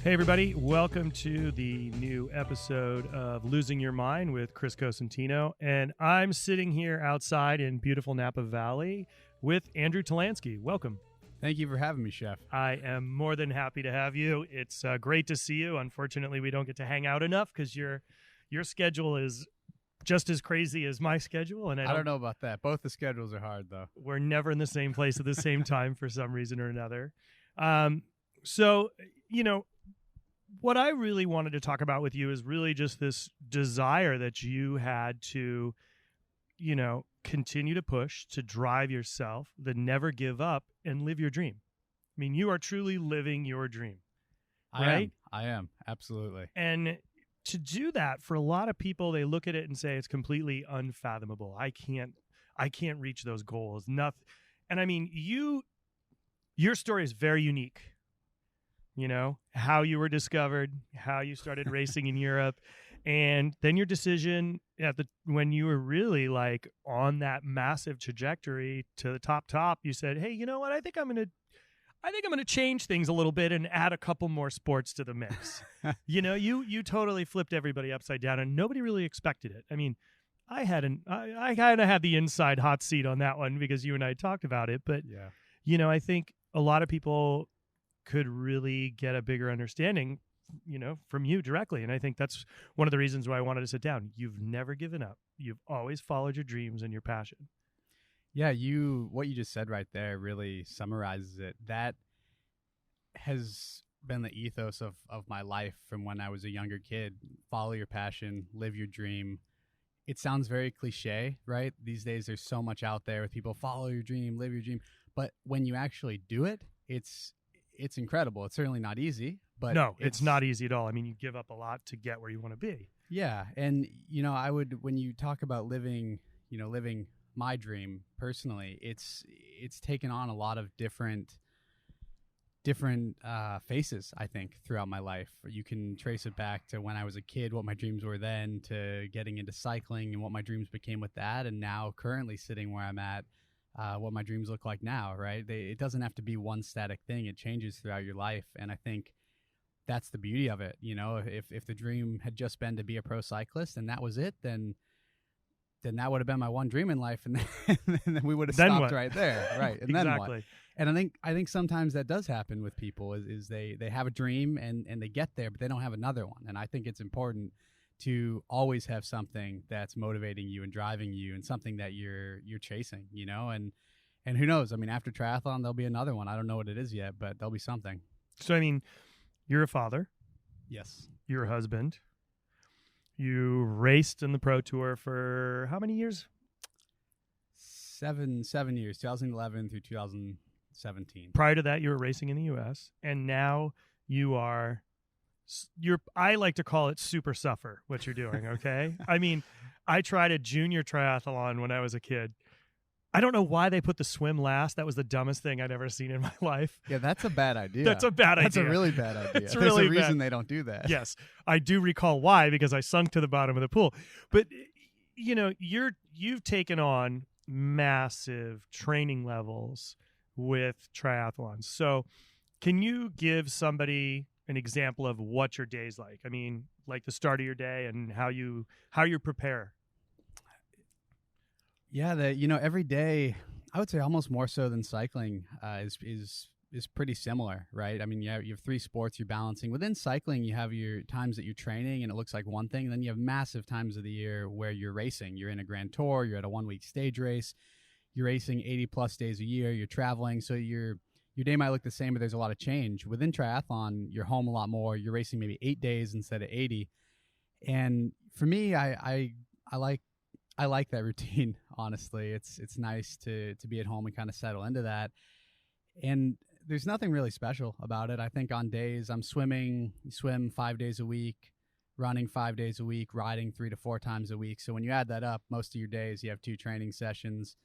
Hey, everybody. Welcome to the new episode of Losing Your Mind with Chris Cosentino. And I'm sitting here outside in beautiful Napa Valley with Andrew Talansky. Welcome. Thank you for having me, Chef. I am more than happy to have you. It's great to see you. Unfortunately, we don't get to hang out enough because your schedule is just as crazy as my schedule. And I don't know about that. Both the schedules are hard, though. We're never in the same place at the same time for some reason or another. So, what I really wanted to talk about with you is really just this desire that you had to, continue to push, to drive yourself, to never give up and live your dream. I mean, you are truly living your dream, right? I am. Absolutely. And to do that, for a lot of people, they look at it and say it's completely unfathomable. I can't reach those goals. Nothing. And I mean, your story is very unique. How you were discovered, how you started racing in Europe, and then your decision when you were really like on that massive trajectory to the top, you said, "Hey, you know what? I think I'm going to change things a little bit and add a couple more sports to the mix." You totally flipped everybody upside down, and nobody really expected it. I mean, I kind of had the inside hot seat on that one because you and I talked about it, but yeah. I think a lot of people could really get a bigger understanding, from you directly. And I think that's one of the reasons why I wanted to sit down. You've never given up. You've always followed your dreams and your passion. Yeah, what you just said right there really summarizes it. That has been the ethos of my life from when I was a younger kid. Follow your passion, live your dream. It sounds very cliche, right? These days there's so much out there with people, follow your dream, live your dream. But when you actually do it, it's incredible. It's certainly not easy, but no, it's not easy at all. I mean, you give up a lot to get where you want to be. Yeah. And, when you talk about living my dream personally, it's taken on a lot of different faces, I think, throughout my life. You can trace it back to when I was a kid, what my dreams were then, to getting into cycling and what my dreams became with that. And now currently sitting where I'm at, what my dreams look like now, right? It doesn't have to be one static thing. It changes throughout your life. And I think that's the beauty of it. If the dream had just been to be a pro cyclist and that was it, then that would have been my one dream in life. And then we would have stopped right there. Right. And exactly. Then what? And I think sometimes that does happen with people is they have a dream and they get there, but they don't have another one. And I think it's important to always have something that's motivating you and driving you and something that you're chasing, and who knows? I mean, after triathlon, there'll be another one. I don't know what it is yet, but there'll be something. So, I mean, you're a father. Yes. You're a husband. You raced in the Pro Tour for how many years? 7 years, 2011 through 2017. Prior to that, you were racing in the U.S., and now I like to call it super suffer what you're doing, okay? I mean, I tried a junior triathlon when I was a kid. I don't know why they put the swim last. That was the dumbest thing I'd ever seen in my life. Yeah, that's a bad idea. That's a bad idea. That's a really bad idea. It's really There's a reason bad. They don't do that. Yes, I do recall why, because I sunk to the bottom of the pool. But, you've taken on massive training levels with triathlons. So can you give somebody an example of what your day's like? I mean, like the start of your day and how you prepare. Yeah, every day, I would say almost more so than cycling is pretty similar, right? I mean, you have 3 sports you're balancing. Within cycling, you have your times that you're training and it looks like one thing. And then you have massive times of the year where you're racing. You're in a Grand Tour, you're at a 1-week stage race, you're racing 80 plus days a year, you're traveling. So your day might look the same, but there's a lot of change. Within triathlon, you're home a lot more. You're racing maybe 8 days instead of 80. And for me, I like that routine, honestly. It's nice to be at home and kind of settle into that. And there's nothing really special about it. I think on days I'm swim 5 days a week, running 5 days a week, riding 3 to 4 times a week. So when you add that up, most of your days you have 2 training sessions.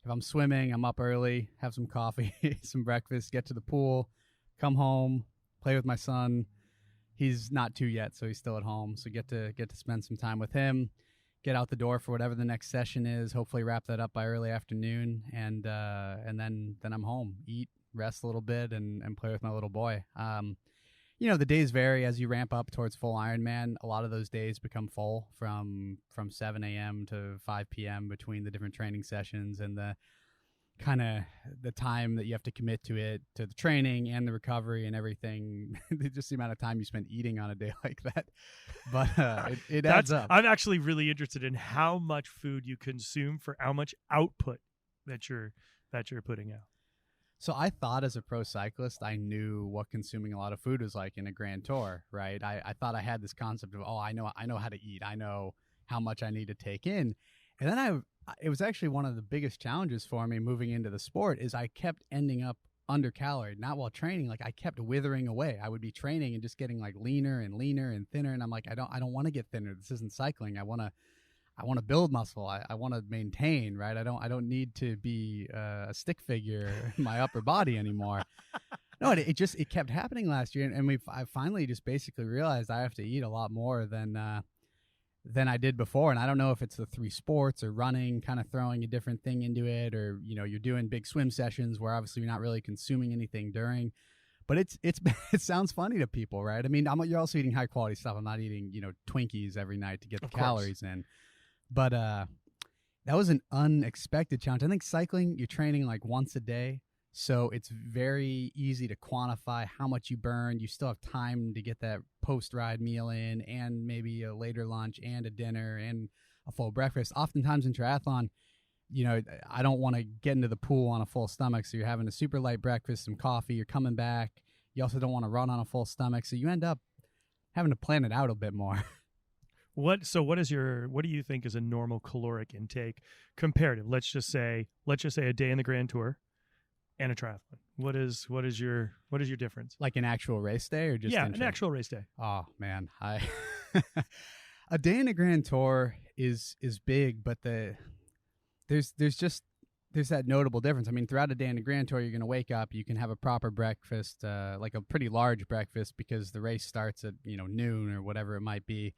If I'm swimming, I'm up early, have some coffee, some breakfast, get to the pool, come home, play with my son. He's not 2 yet, so he's still at home. So get to spend some time with him, get out the door for whatever the next session is, hopefully wrap that up by early afternoon, and then I'm home, eat, rest a little bit, and play with my little boy. the days vary as you ramp up towards full Ironman. A lot of those days become full from 7 a.m. to 5 p.m. between the different training sessions and the kind of the time that you have to commit to it, to the training and the recovery and everything. Just the amount of time you spend eating on a day like that. But it adds up. I'm actually really interested in how much food you consume for how much output that you're putting out. So I thought as a pro cyclist, I knew what consuming a lot of food was like in a Grand Tour, right? I thought I had this concept of, I know how to eat. I know how much I need to take in. And then it was actually one of the biggest challenges for me moving into the sport is I kept ending up undercaloried, not while training. Like I kept withering away. I would be training and just getting like leaner and leaner and thinner. And I'm like, I don't want to get thinner. This isn't cycling. I want to build muscle. I want to maintain, right? I don't need to be a stick figure in my upper body anymore. No, it kept happening last year, and I finally just basically realized I have to eat a lot more than I did before. And I don't know if it's the 3 sports or running, kind of throwing a different thing into it, or you're doing big swim sessions where obviously you're not really consuming anything during. But it sounds funny to people, right? I mean, you're also eating high quality stuff. I'm not eating Twinkies every night to get the calories in. But that was an unexpected challenge. I think cycling, you're training like once a day, so it's very easy to quantify how much you burn. You still have time to get that post-ride meal in and maybe a later lunch and a dinner and a full breakfast. Oftentimes in triathlon, I don't want to get into the pool on a full stomach, so you're having a super light breakfast, some coffee, you're coming back. You also don't want to run on a full stomach, so you end up having to plan it out a bit more. What do you think is a normal caloric intake comparative? Let's just say a day in the Grand Tour and a triathlon. What is your difference? Like an actual race day or just an actual race day? Oh man, a day in a Grand Tour is big, but there's that notable difference. I mean, throughout a day in a Grand Tour, you're going to wake up, you can have a proper breakfast, like a pretty large breakfast because the race starts at noon or whatever it might be.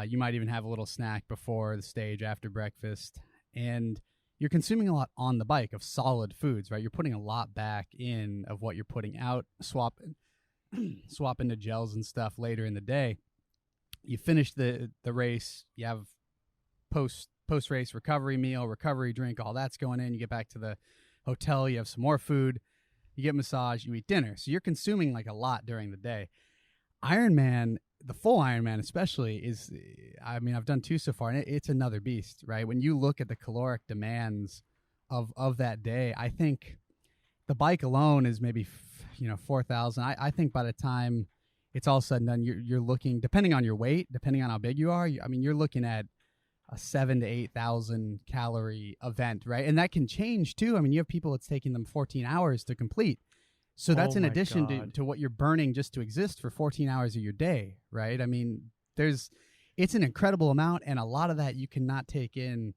You might even have a little snack before the stage, after breakfast, and you're consuming a lot on the bike of solid foods, right? You're putting a lot back in of what you're putting out, swap into gels and stuff later in the day. You finish the race, you have post-race recovery meal, recovery drink, all that's going in. You get back to the hotel, you have some more food, you get massage, you eat dinner. So you're consuming like a lot during the day. Ironman, the full Ironman especially, I've done 2 so far, and it's another beast, right? When you look at the caloric demands of that day, I think the bike alone is maybe 4,000. I think by the time it's all said and done, you're looking, depending on your weight, depending on how big you are, you're looking at a 7,000 to 8,000 calorie event, right? And that can change too. I mean, you have people it's taking them 14 hours to complete. So that's in addition to what you're burning just to exist for 14 hours of your day, right? I mean, it's an incredible amount, and a lot of that you cannot take in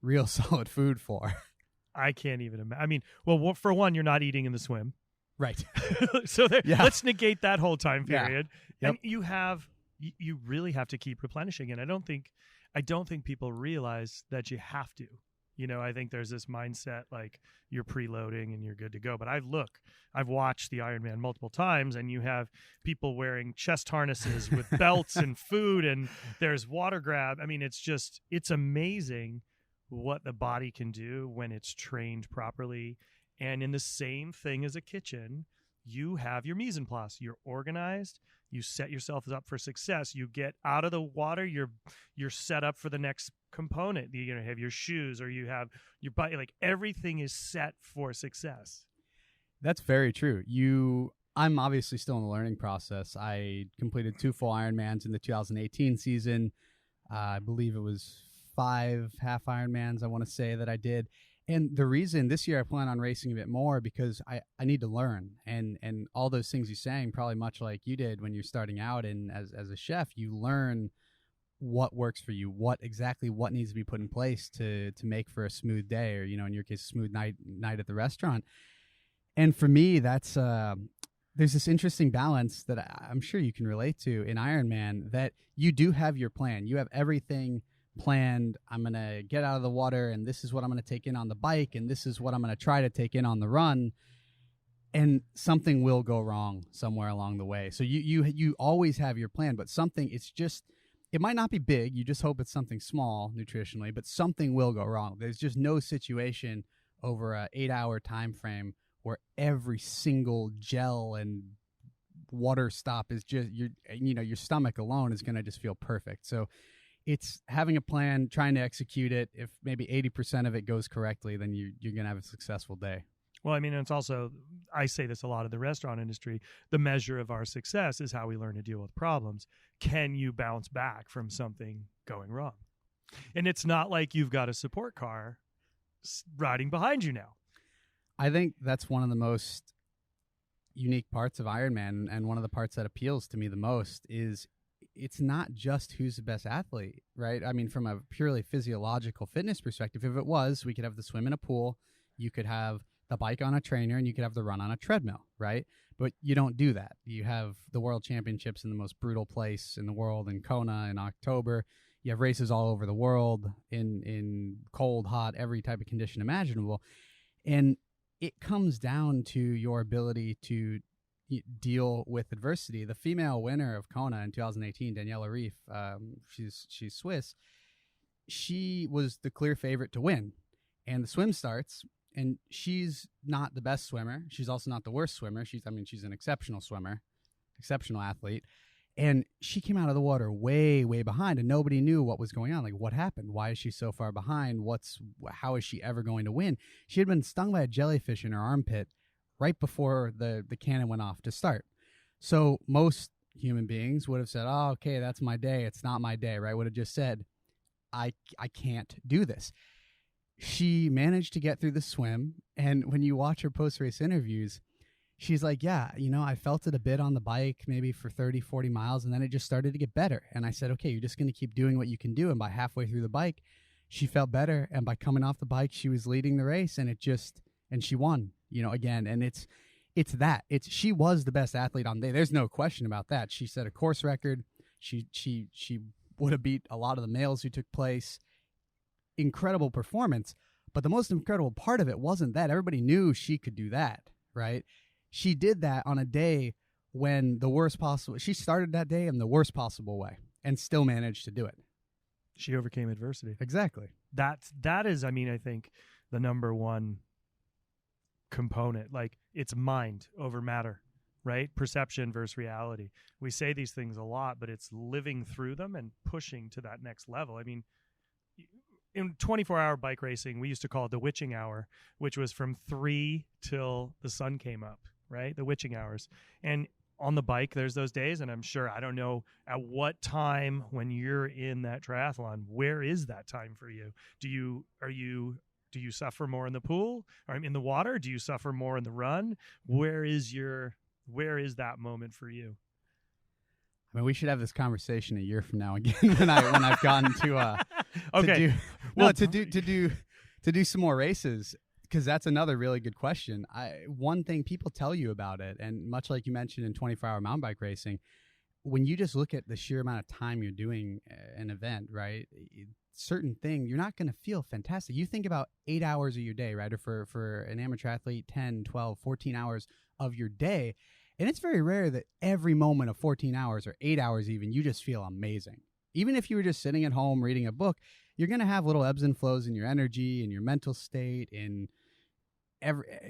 real solid food for. I can't even imagine. I mean, well, for one, you're not eating in the swim. Right. So let's negate that whole time period. Yeah. Yep. And you really have to keep replenishing. And I don't think people realize that you have to. I think there's this mindset like you're preloading and you're good to go. But I've watched the Ironman multiple times, and you have people wearing chest harnesses with belts and food, and there's water grab. I mean, it's amazing what the body can do when it's trained properly. And in the same thing as a kitchen, you have your mise en place. You're organized. You set yourself up for success. You get out of the water. You're set up for the next component. You're going to have your shoes, or you have your body. Like everything is set for success. That's very true. I'm obviously still in the learning process. I completed 2 full Ironmans in the 2018 season. I believe it was 5 half Ironmans, I want to say, that I did. And the reason this year I plan on racing a bit more because I need to learn, and all those things you're saying, probably much like you did when you're starting out and as a chef, you learn what works for you, what needs to be put in place to make for a smooth day, or in your case, a smooth night at the restaurant. And for me, that's there's this interesting balance that I'm sure you can relate to in Ironman, that you do have your plan, you have everything planned. I'm going to get out of the water, and this is what I'm going to take in on the bike, and this is what I'm going to try to take in on the run. and something will go wrong somewhere along the way. So you always have your plan, but something, it's just, it might not be big. You just hope it's something small nutritionally, but something will go wrong. There's just no situation over a 8-hour time frame where every single gel and water stop is just your stomach alone is going to just feel perfect. So it's having a plan, trying to execute it. If maybe 80% of it goes correctly, then you're going to have a successful day. Well, I mean, it's also, I say this a lot in the restaurant industry, the measure of our success is how we learn to deal with problems. Can you bounce back from something going wrong? And it's not like you've got a support car riding behind you now. I think that's one of the most unique parts of Ironman, and one of the parts that appeals to me the most is it's not just who's the best athlete, right? I mean, from a purely physiological fitness perspective, if it was, we could have the swim in a pool, you could have the bike on a trainer, and you could have the run on a treadmill, right? But you don't do that. You have the World Championships in the most brutal place in the world in Kona in October. You have races all over the world in cold, hot, every type of condition imaginable. And it comes down to your ability to deal with adversity. The female winner of Kona in 2018, Daniela Ryf, she's Swiss, she was the clear favorite to win. And the swim starts, and she's not the best swimmer. She's also not the worst swimmer. She's an exceptional swimmer, exceptional athlete. And she came out of the water way, way behind, and nobody knew what was going on. Like, what happened? Why is she so far behind? How is she ever going to win? She had been stung by a jellyfish in her armpit right before the cannon went off to start. So most human beings would have said, oh, okay, that's my day. It's not my day, right? Would have just said, I can't do this. She managed to get through the swim, and when you watch her post-race interviews, she's like, yeah, I felt it a bit on the bike, maybe for 30, 40 miles, and then it just started to get better. And I said, okay, you're just going to keep doing what you can do. And by halfway through the bike, she felt better. And by coming off the bike, she was leading the race, and she won, again. And she was the best athlete on the day. There's no question about that. She set a course record. She would have beat a lot of the males who took place. Incredible performance. But the most incredible part of it wasn't that. Everybody knew she could do that, right? She did that on a day when she started that day in the worst possible way and still managed to do it. She overcame adversity. Exactly. That is, I think, the number one component. Like, it's mind over matter, right? Perception versus reality. We say these things a lot, but it's living through them and pushing to that next level. I mean, in 24-hour bike racing, we used to call it the witching hour, which was from 3 till the sun came up, right? The witching hours. And on the bike, there's those days, and I'm sure, I don't know at what time when you're in that triathlon, where is that time for you? Do you suffer more in the pool or in the water? Do you suffer more in the run? Where is that moment for you? I mean, we should have this conversation a year from now again when I've gotten to okay. to do some more races, because that's another really good question. One thing people tell you about it, and much like you mentioned in 24-hour mountain bike racing, when you just look at the sheer amount of time you're doing an event, right? Certain thing, you're not going to feel fantastic. You think about 8 hours of your day, right? Or for an amateur athlete, 10, 12, 14 hours of your day. And it's very rare that every moment of 14 hours or 8 hours even, you just feel amazing. Even if you were just sitting at home reading a book, you're going to have little ebbs and flows in your energy, in your mental state,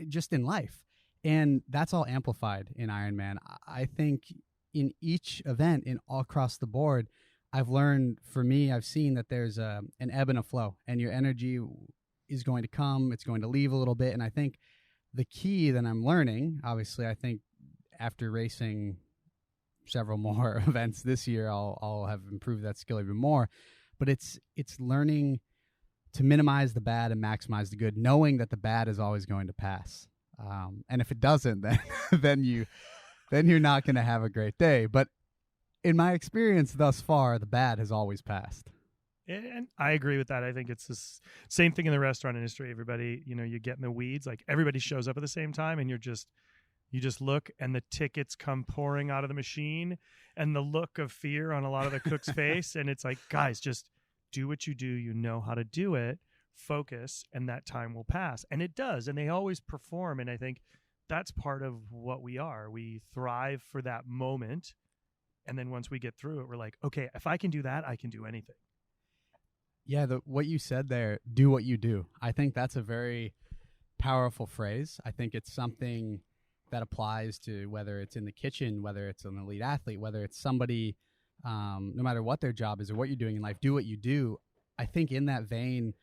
just in life. And that's all amplified in Ironman. I think in each event, all across the board, I've learned, for me, I've seen that there's an ebb and a flow, and your energy is going to come, it's going to leave a little bit. And I think the key that I'm learning, obviously, I think after racing several more events this year, I'll have improved that skill even more. But it's learning to minimize the bad and maximize the good, knowing that the bad is always going to pass. And if it doesn't, then you're not going to have a great day. But in my experience thus far, the bad has always passed. And I agree with that. I think it's the same thing in the restaurant industry. Everybody, you get in the weeds. Like, everybody shows up at the same time, and you just look, and the tickets come pouring out of the machine, and the look of fear on a lot of the cook's face. And it's like, guys, just do what you do. You know how to do it. Focus, and that time will pass. And it does. And they always perform. And I think that's part of what we are. We thrive for that moment. And then once we get through it, we're like, okay, if I can do that, I can do anything. Yeah, what you said there, do what you do. I think that's a very powerful phrase. I think it's something that applies to whether it's in the kitchen, whether it's an elite athlete, whether it's somebody, no matter what their job is or what you're doing in life, do what you do. I think in that vein,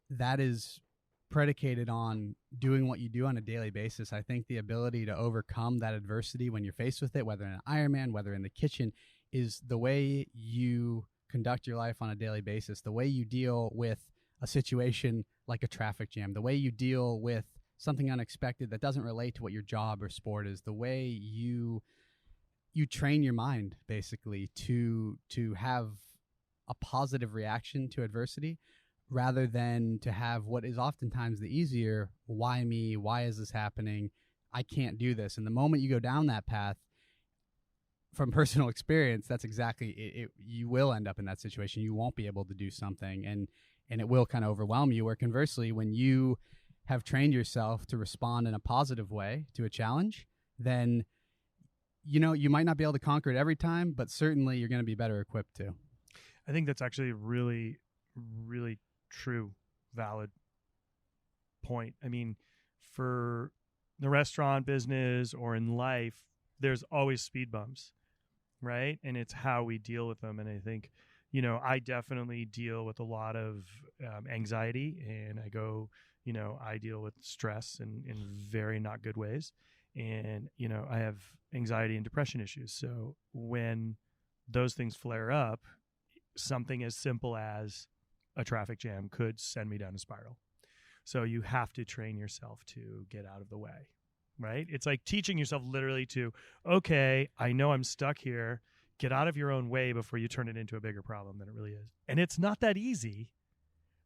that is predicated on doing what you do on a daily basis. I think the ability to overcome that adversity when you're faced with it, whether in an Ironman, whether in the kitchen, is the way you conduct your life on a daily basis, the way you deal with a situation like a traffic jam, the way you deal with something unexpected that doesn't relate to what your job or sport is, the way you train your mind basically to have a positive reaction to adversity rather than to have what is oftentimes the easier, why me, why is this happening, I can't do this. And the moment you go down that path, from personal experience, that's exactly it. You will end up in that situation. You won't be able to do something, and it will kind of overwhelm you. Where conversely, when you have trained yourself to respond in a positive way to a challenge, then you might not be able to conquer it every time, but certainly you're going to be better equipped to. I think that's actually a really, really true, valid point. I mean, for the restaurant business or in life, there's always speed bumps, right? And it's how we deal with them. And I think, I definitely deal with a lot of anxiety, and I deal with stress in very not good ways. And, I have anxiety and depression issues. So when those things flare up, something as simple as a traffic jam could send me down a spiral. So you have to train yourself to get out of the way, right? It's like teaching yourself literally to, okay, I know I'm stuck here. Get out of your own way before you turn it into a bigger problem than it really is. And it's not that easy.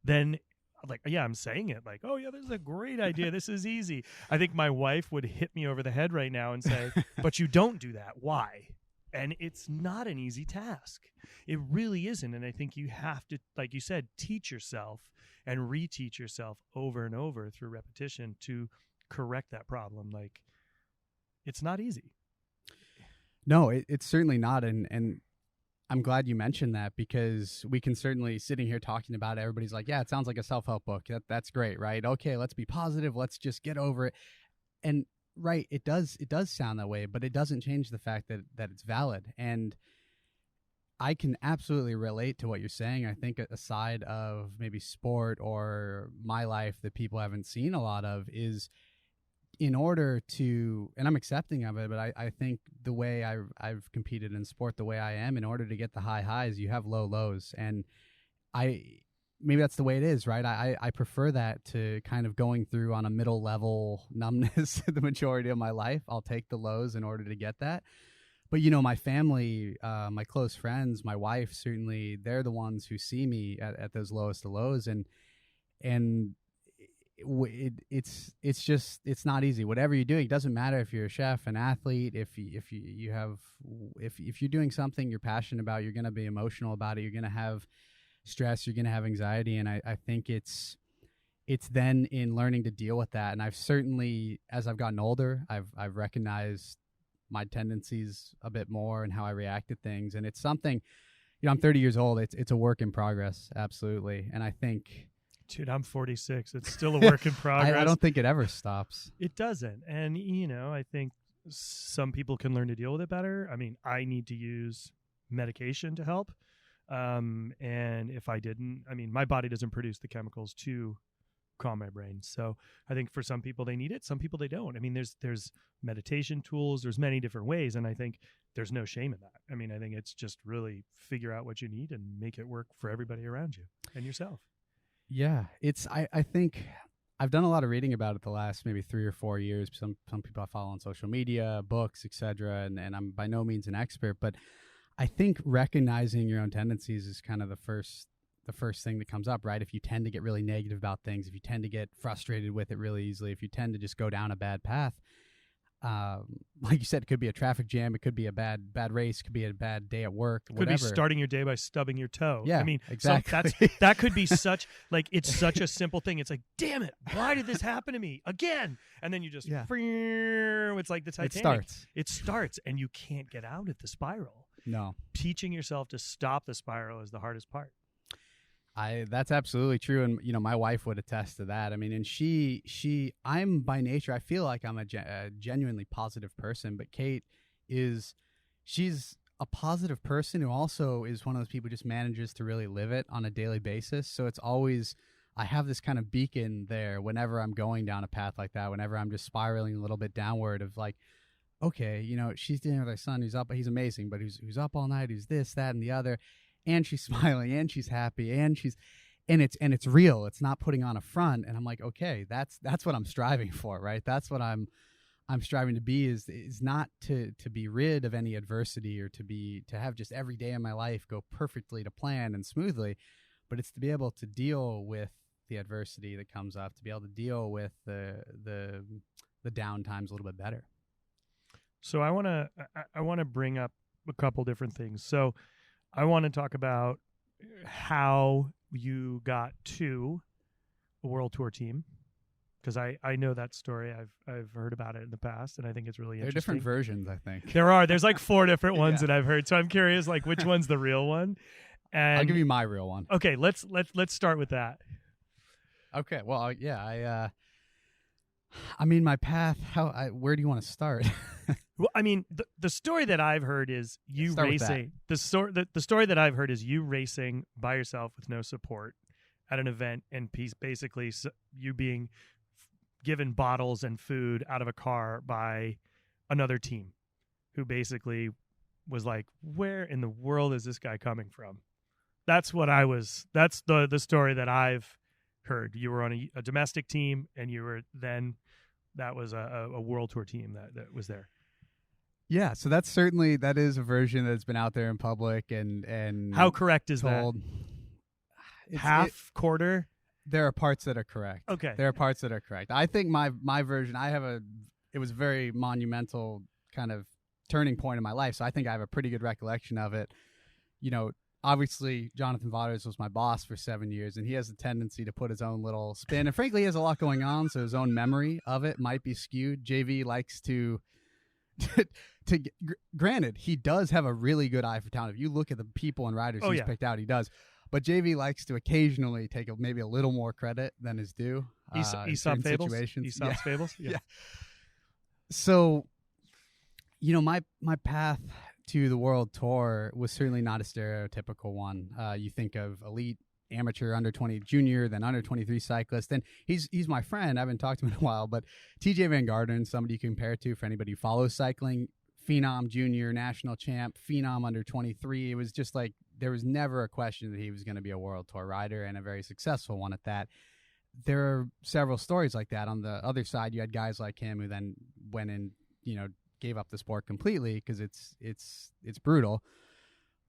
Then, like, yeah, I'm saying it like, oh, yeah, this is a great idea. This is easy. I think my wife would hit me over the head right now and say, but you don't do that. Why? And it's not an easy task. It really isn't. And I think you have to, like you said, teach yourself and reteach yourself over and over through repetition to correct that problem. Like, it's not easy. No, it's certainly not. And I'm glad you mentioned that, because we can certainly, sitting here talking about it, everybody's like, yeah, it sounds like a self-help book. That's great, right? Okay, let's be positive. Let's just get over it. And right, it does sound that way, but it doesn't change the fact that it's valid. And I can absolutely relate to what you're saying. I think a side of maybe sport or my life that people haven't seen a lot of is, in order to, and I'm accepting of it, but I think the way I've competed in sport the way I am, in order to get the high highs, you have low lows. And maybe that's the way it is, right? I prefer that to kind of going through on a middle level numbness the majority of my life. I'll take the lows in order to get that. But, my family, my close friends, my wife, certainly, they're the ones who see me at those lowest of lows. And it's not easy. Whatever you're doing, it doesn't matter if you're a chef, an athlete, if you're doing something you're passionate about, you're going to be emotional about it. You're going to have stress, you're going to have anxiety. And I think it's then in learning to deal with that. And I've certainly, as I've gotten older, I've recognized my tendencies a bit more and how I react to things. And it's something, I'm 30 years old. It's a work in progress. Absolutely. And I think, dude, I'm 46. It's still a work in progress. I don't think it ever stops. It doesn't. And, I think some people can learn to deal with it better. I mean, I need to use medication to help. And if I didn't, my body doesn't produce the chemicals to calm my brain. So I think for some people they need it. Some people they don't. There's meditation tools. There's many different ways. And I think there's no shame in that. I think it's just really figure out what you need and make it work for everybody around you and yourself. Yeah, I think I've done a lot of reading about it the last maybe 3 or 4 years. Some people I follow on social media, books, etc. And I'm by no means an expert, but I think recognizing your own tendencies is kind of the first thing that comes up, right? If you tend to get really negative about things, if you tend to get frustrated with it really easily, if you tend to just go down a bad path, like you said, it could be a traffic jam. It could be a bad race. It could be a bad day at work. Could whatever. be starting your day by stubbing your toe. Yeah, I mean, exactly. that could be such like it's such a simple thing. It's like, damn it, why did this happen to me again? And then you just it's like the Titanic. It starts, and you can't get out of the spiral. No, teaching yourself to stop the spiral is the hardest part. That's absolutely true, and my wife would attest to that. I mean, and I'm by nature, I feel like I'm a genuinely positive person, but Kate she's a positive person who also is one of those people who just manages to really live it on a daily basis. So it's always, I have this kind of beacon there whenever I'm going down a path like that, whenever I'm just spiraling a little bit downward of like, okay, she's dealing with her son who's up, he's amazing, but who's up all night, who's this, that, and the other. And she's smiling, and she's happy, and it's real. It's not putting on a front. And I'm like, okay, that's what I'm striving for, right? That's what I'm striving to be is not to be rid of any adversity or to have just every day of my life go perfectly to plan and smoothly, but it's to be able to deal with the adversity that comes up, to be able to deal with the down times a little bit better. So I want to bring up a couple different things. So I want to talk about how you got to a world tour team, because I know that story. I've heard about it in the past, and I think it's really interesting. There are different versions, I think. There's like 4 different ones that I've heard. So I'm curious, like, which one's the real one? And I'll give you my real one. Okay, let's start with that. Okay, well, I mean, my path. Where do you want to start? Well, I mean, the story that I've heard is you racing. The story that I've heard is you racing by yourself with no support at an event, and basically you being given bottles and food out of a car by another team, who basically was like, "Where in the world is this guy coming from?" That's the story that I've heard. You were on a domestic team, and that was a world tour team that was there. Yeah, so that is a version that's been out there in public, and how correct is told, that? Quarter? There are parts that are correct. Okay. There are parts that are correct. I think my version, it was a very monumental kind of turning point in my life, so I think I have a pretty good recollection of it. Obviously, Jonathan Vaughters was my boss for 7 years, and he has a tendency to put his own little spin, and frankly, he has a lot going on, so his own memory of it might be skewed. JV likes to granted, he does have a really good eye for talent. If you look at the people and riders he's picked out, he does. But JV likes to occasionally take maybe a little more credit than is due. Aesop fables. Aesop's fables. Yeah. So, my path to the world tour was certainly not a stereotypical one. You think of elite amateur under 20 junior, then under 23 cyclist. And he's my friend. I haven't talked to him in a while, but TJ Van Garderen, somebody you can compare to for anybody who follows cycling. Phenom junior, national champ, phenom under 23. It was just like there was never a question that he was going to be a world tour rider, and a very successful one at that. There are several stories like that. On the other side, you had guys like him who then went and gave up the sport completely because it's brutal.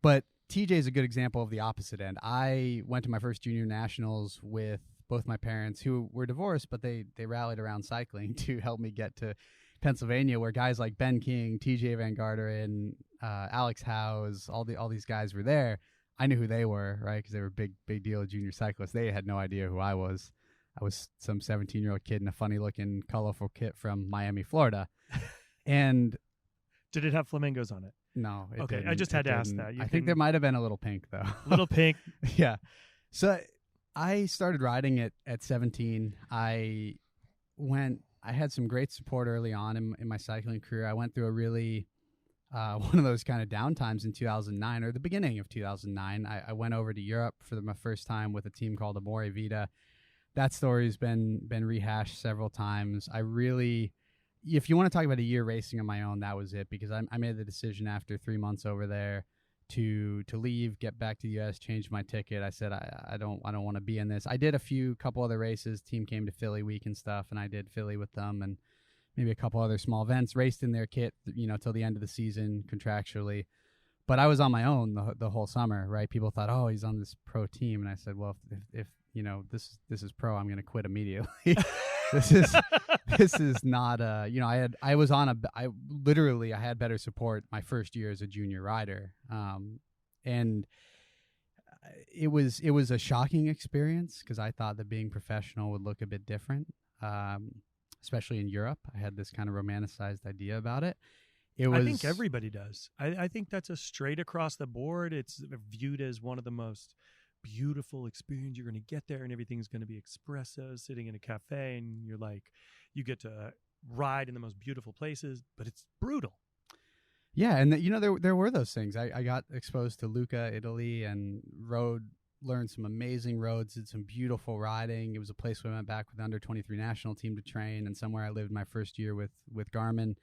But TJ is a good example of the opposite end. I went to my first junior nationals with both my parents, who were divorced, but they rallied around cycling to help me get to Pennsylvania, where guys like Ben King, TJ Van Garderen, Alex Howes, all these guys were there. I knew who they were, right? Because they were big deal junior cyclists. They had no idea who I was. I was some 17-year-old kid in a funny-looking, colorful kit from Miami, Florida. And did it have flamingos on it? No. Okay, I just had to ask that. I think there might have been a little pink, though. Little pink. Yeah. So I started riding at 17. I had some great support early on in my cycling career. I went through a really one of those kind of down times in 2009, or the beginning of 2009. I went over to Europe for my first time with a team called Amore Vita. That story's been rehashed several times. If you want to talk about a year racing on my own, that was it, because I made the decision after 3 months over there to leave, get back to the U.S., change my ticket. I said I don't want to be in this. I did a couple other races. Team came to Philly week and stuff, and I did Philly with them, and maybe a couple other small events. Raced in their kit, till the end of the season contractually. But I was on my own the whole summer, right? People thought, oh, he's on this pro team, and I said, well, if this is pro, I'm going to quit immediately. This is this is not I had better support my first year as a junior rider, and it was a shocking experience because I thought that being professional would look a bit different, especially in Europe. I had this kind of romanticized idea about it. I think everybody does. I think that's a straight across the board. It's viewed as one of the most beautiful experience you're going to get there, and everything's going to be espresso, sitting in a cafe, and you're like, you get to ride in the most beautiful places, but it's brutal. Yeah, and there were those things. I got exposed to Lucca, Italy, and learned some amazing roads, did some beautiful riding. It was a place we went back with the under-23 national team to train, and somewhere I lived my first year with Garmin.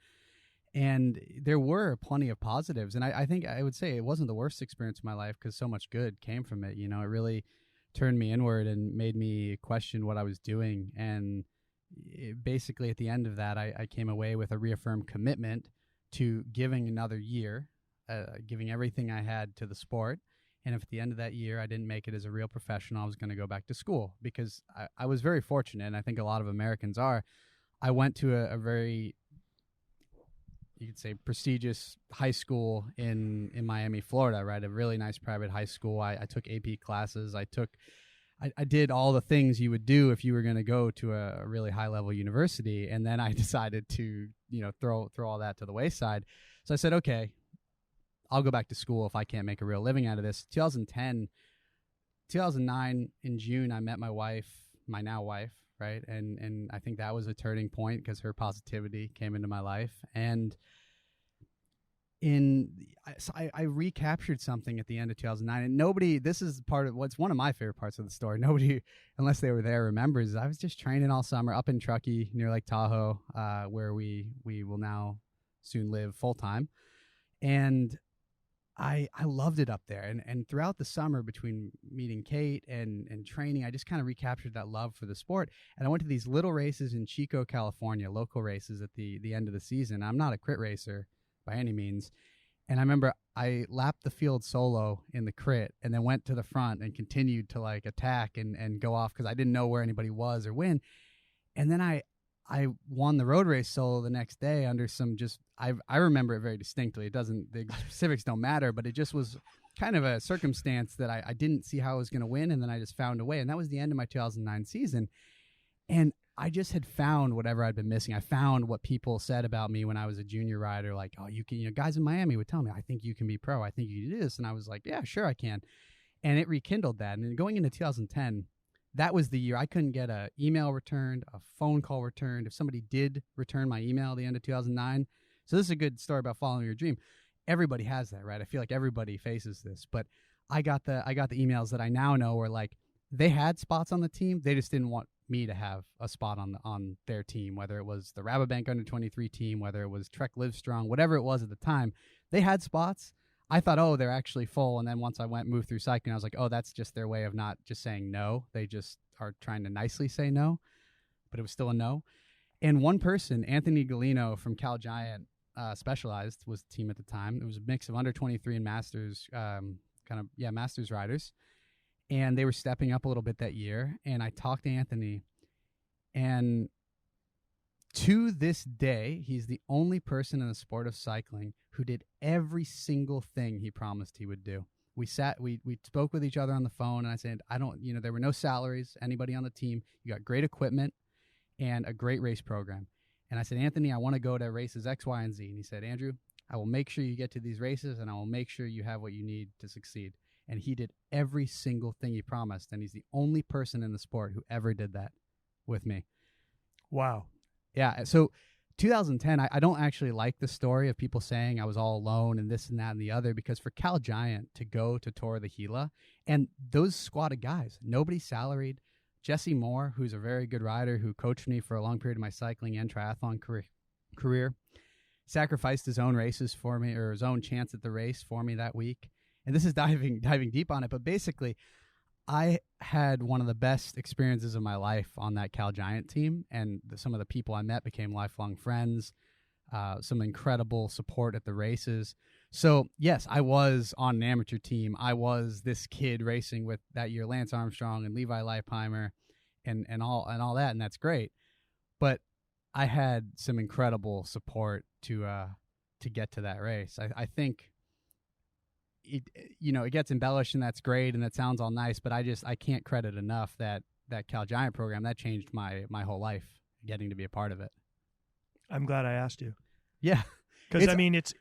And there were plenty of positives. And I think I would say it wasn't the worst experience of my life because so much good came from it. It really turned me inward and made me question what I was doing. And basically at the end of that, I came away with a reaffirmed commitment to giving another year, giving everything I had to the sport. And if at the end of that year I didn't make it as a real professional, I was going to go back to school because I was very fortunate, and I think a lot of Americans are. I went to a very, you could say, prestigious high school in Miami, Florida, right? A really nice private high school. I took AP classes. I did all the things you would do if you were going to go to a really high level university. And then I decided to, throw all that to the wayside. So I said, okay, I'll go back to school if I can't make a real living out of this. 2009 in June, I met my wife, my now wife, right? And I think that was a turning point because her positivity came into my life. And I recaptured something at the end of 2009, and this is part of what's one of my favorite parts of the story. Nobody, unless they were there, remembers. I was just training all summer up in Truckee near Lake Tahoe, where we will now soon live full time. And I loved it up there. And throughout the summer between meeting Kate and training, I just kind of recaptured that love for the sport. And I went to these little races in Chico, California, local races at the end of the season. I'm not a crit racer by any means. And I remember I lapped the field solo in the crit and then went to the front and continued to attack and go off because I didn't know where anybody was or when. And then I won the road race solo the next day under some I remember it very distinctly. The specifics don't matter, but it just was kind of a circumstance that I didn't see how I was going to win, and then I just found a way. And that was the end of my 2009 season. And I just had found whatever I'd been missing. I found what people said about me when I was a junior rider, like, oh, you can, guys in Miami would tell me, I think you can be pro. I think you can do this. And I was like, yeah, sure I can. And it rekindled that. And then going into 2010, that was the year I couldn't get an email returned, a phone call returned. If somebody did return my email at the end of 2009, so this is a good story about following your dream. Everybody has that, right? I feel like everybody faces this. But I got the emails that I now know were like, they had spots on the team. They just didn't want me to have a spot on their team, whether it was the Rabobank under-23 team, whether it was Trek Livestrong, whatever it was at the time. They had spots. I thought, oh, they're actually full. And then once I moved through cycling, I was like, oh, that's just their way of not just saying no. They just are trying to nicely say no, but it was still a no. And one person, Anthony Galino from Cal Giant Specialized, was the team at the time. It was a mix of under-23 and masters, masters riders. And they were stepping up a little bit that year. And I talked to Anthony, and to this day, he's the only person in the sport of cycling who did every single thing he promised he would do. We spoke with each other on the phone, and I said, there were no salaries, anybody on the team. You got great equipment and a great race program. And I said, Anthony, I want to go to races X, Y, and Z. And he said, Andrew, I will make sure you get to these races, and I will make sure you have what you need to succeed. And he did every single thing he promised, and he's the only person in the sport who ever did that with me. Wow. Yeah, so 2010, I don't actually like the story of people saying I was all alone and this and that and the other, because for Cal Giant to go to Tour the Gila, and those squad of guys, nobody salaried. Jesse Moore, who's a very good rider who coached me for a long period of my cycling and triathlon career, sacrificed his own races for me, or his own chance at the race for me that week. And this is diving deep on it, but basically, I had one of the best experiences of my life on that Cal Giant team, and some of the people I met became lifelong friends, some incredible support at the races. So, yes, I was on an amateur team. I was this kid racing with that year Lance Armstrong and Levi Leipheimer and all that, and that's great. but I had some incredible support to get to that race. I think it gets embellished, and that's great, and that sounds all nice, but I can't credit enough that Cal Giant program that changed my whole life, getting to be a part of it. I'm glad I asked you. Yeah, because I mean, it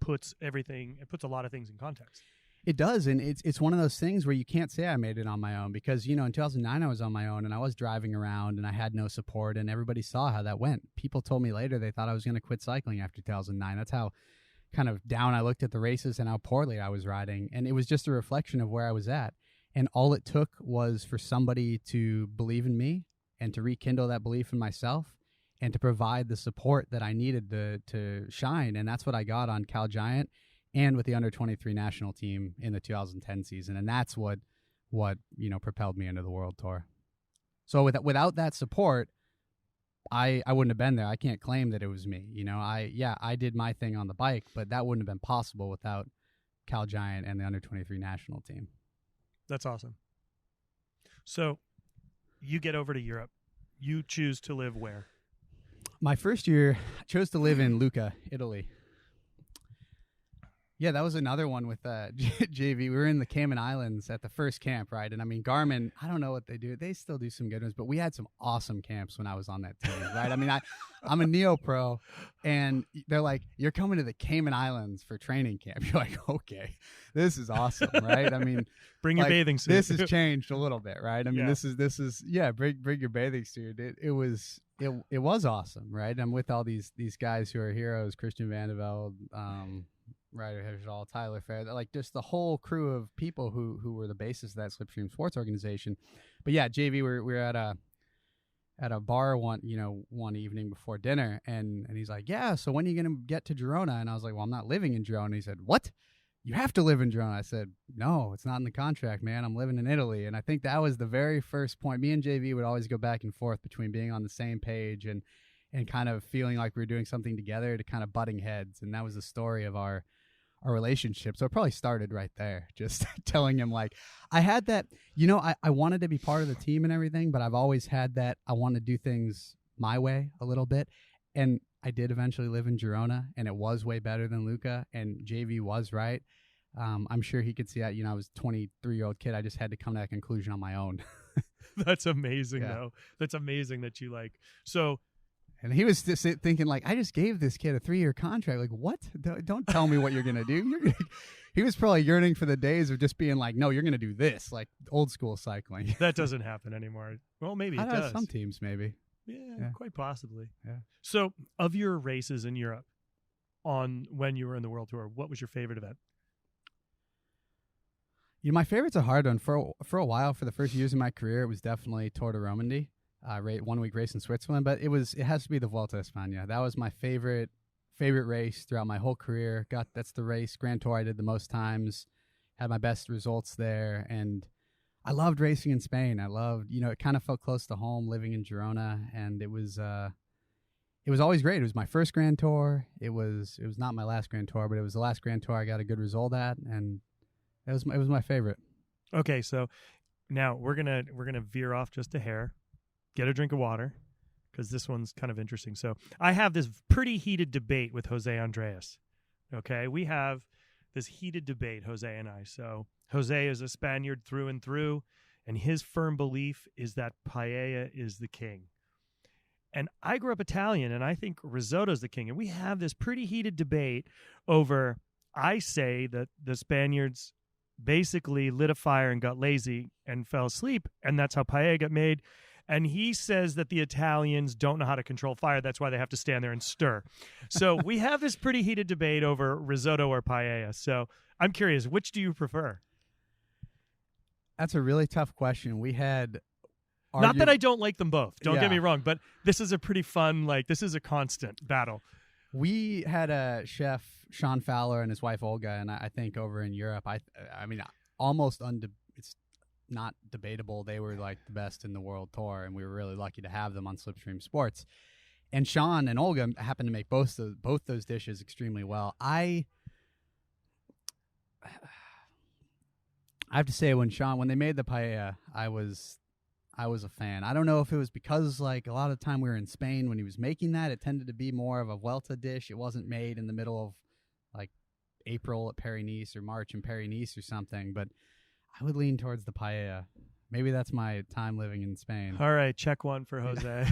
puts a lot of things in context. It does, and it's one of those things where you can't say I made it on my own, because in 2009 I was on my own, and I was driving around, and I had no support, and everybody saw how that went. People told me later they thought I was going to quit cycling after 2009. That's how kind of down I looked at the races and how poorly I was riding, and it was just a reflection of where I was at. And all it took was for somebody to believe in me and to rekindle that belief in myself and to provide the support that I needed to shine, and that's what I got on Cal Giant and with the under-23 national team in the 2010 season. And that's what propelled me into the World Tour. So without that support, I wouldn't have been there. I can't claim that it was me. I did my thing on the bike, but that wouldn't have been possible without Cal Giant and the under-23 national team. That's awesome. So you get over to Europe. You choose to live where? My first year, I chose to live in Lucca, Italy. Yeah, that was another one with JV. We were in the Cayman Islands at the first camp, right? And I mean, Garmin, I don't know what they do. They still do some good ones, but we had some awesome camps when I was on that team, right? I mean, I'm a neo-pro, and they're like, you're coming to the Cayman Islands for training camp. You're like, okay, this is awesome, right? I mean, bring your bathing suit. This has changed a little bit, right? I mean, yeah. this is bring your bathing suit. It was awesome, right? I'm with all these guys who are heroes, Christian Vandevelde, Ryder Heveshall, Tyler Fair, like just the whole crew of people who were the basis of that Slipstream Sports organization. But yeah, JV, we were at a bar one evening before dinner, and he's like, yeah, so when are you gonna get to Girona? And I was like, well, I'm not living in Girona. He said, what? You have to live in Girona. I said, no, it's not in the contract, man. I'm living in Italy. And I think that was the very first point. Me and JV would always go back and forth between being on the same page and kind of feeling like we were doing something together to kind of butting heads. And that was the story of our relationship. So it probably started right there, just telling him, like, I had that, I wanted to be part of the team and everything, but I've always had that I want to do things my way a little bit. And I did eventually live in Girona, and it was way better than Lucca, and JV was right. I'm sure he could see that. I was a 23-year-old kid. I just had to come to that conclusion on my own. That's amazing, though. That's amazing that you so. And he was just thinking, like, I just gave this kid a 3-year contract. Like, what? Don't tell me what you're going to do. He was probably yearning for the days of just being like, no, you're going to do this, like old school cycling. That doesn't happen anymore. Well, maybe it does. Some teams, maybe. Yeah, quite possibly. Yeah. So, of your races in Europe when you were in the World Tour, what was your favorite event? My favorite's a hard one. For a while, for the first years of my career, it was definitely Tour de Romandie. 1 week race in Switzerland, but it has to be the Vuelta a España. That was my favorite race throughout my whole career. That's the race, Grand Tour, I did the most times, had my best results there, and I loved racing in Spain. I loved, it kind of felt close to home living in Girona, and it was always great. It was my first Grand Tour. It was not my last Grand Tour, but it was the last Grand Tour I got a good result at, and it was my favorite. Okay, so now we're gonna veer off just a hair. Get a drink of water, because this one's kind of interesting. So I have this pretty heated debate with Jose Andreas. Okay, we have this heated debate, Jose and I. So Jose is a Spaniard through and through, and his firm belief is that paella is the king. And I grew up Italian, and I think risotto's the king. And we have this pretty heated debate over, I say that the Spaniards basically lit a fire and got lazy and fell asleep, and that's how paella got made. And he says that the Italians don't know how to control fire. That's why they have to stand there and stir. So we have this pretty heated debate over risotto or paella. So I'm curious, which do you prefer? That's a really tough question. We had not that I don't like them both. Don't get me wrong, but this is a pretty fun, this is a constant battle. We had a chef, Sean Fowler, and his wife Olga, and I think over in Europe, I mean, almost it's not debatable. They were like the best in the world tour, and we were really lucky to have them on Slipstream Sports. And Sean and Olga happened to make both those dishes extremely well. I have to say, when they made the paella, I was I was a fan. I don't know if it was because like a lot of the time we were in Spain when he was making that, it tended to be more of a Vuelta dish. It wasn't made in the middle of like April at Paris-Nice or March in Paris-Nice or something, but I would lean towards the paella. Maybe that's my time living in Spain. All right, check one for Jose.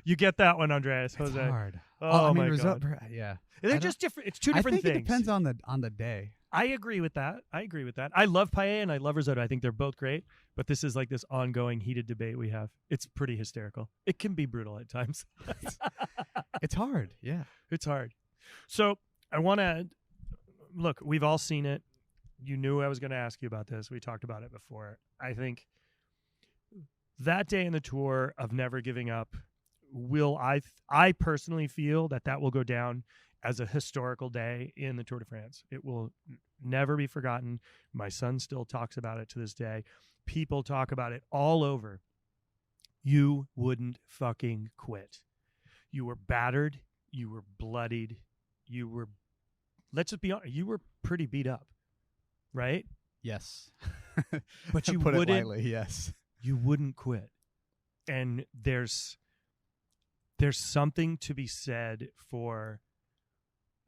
You get that one, Andreas. Jose. It's hard. Oh, I mean, my God. Yeah. They're just different. It's two different I think things. it depends on the day. I agree with that. I love paella and I love risotto. I think they're both great, but this is like this ongoing heated debate we have. It's pretty hysterical. It can be brutal at times. It's hard. Yeah. It's hard. So I want to look, we've all seen it. You knew I was going to ask you about this. We talked about it before. I think that day in the Tour of never giving up I personally feel that will go down as a historical day in the Tour de France. It will never be forgotten. My son still talks about it to this day. People talk about it all over. You wouldn't fucking quit. You were battered. You were bloodied. Let's just be honest, you were pretty beat up, right? Yes. But you put wouldn't, it lightly, yes. You wouldn't quit. And there's something to be said for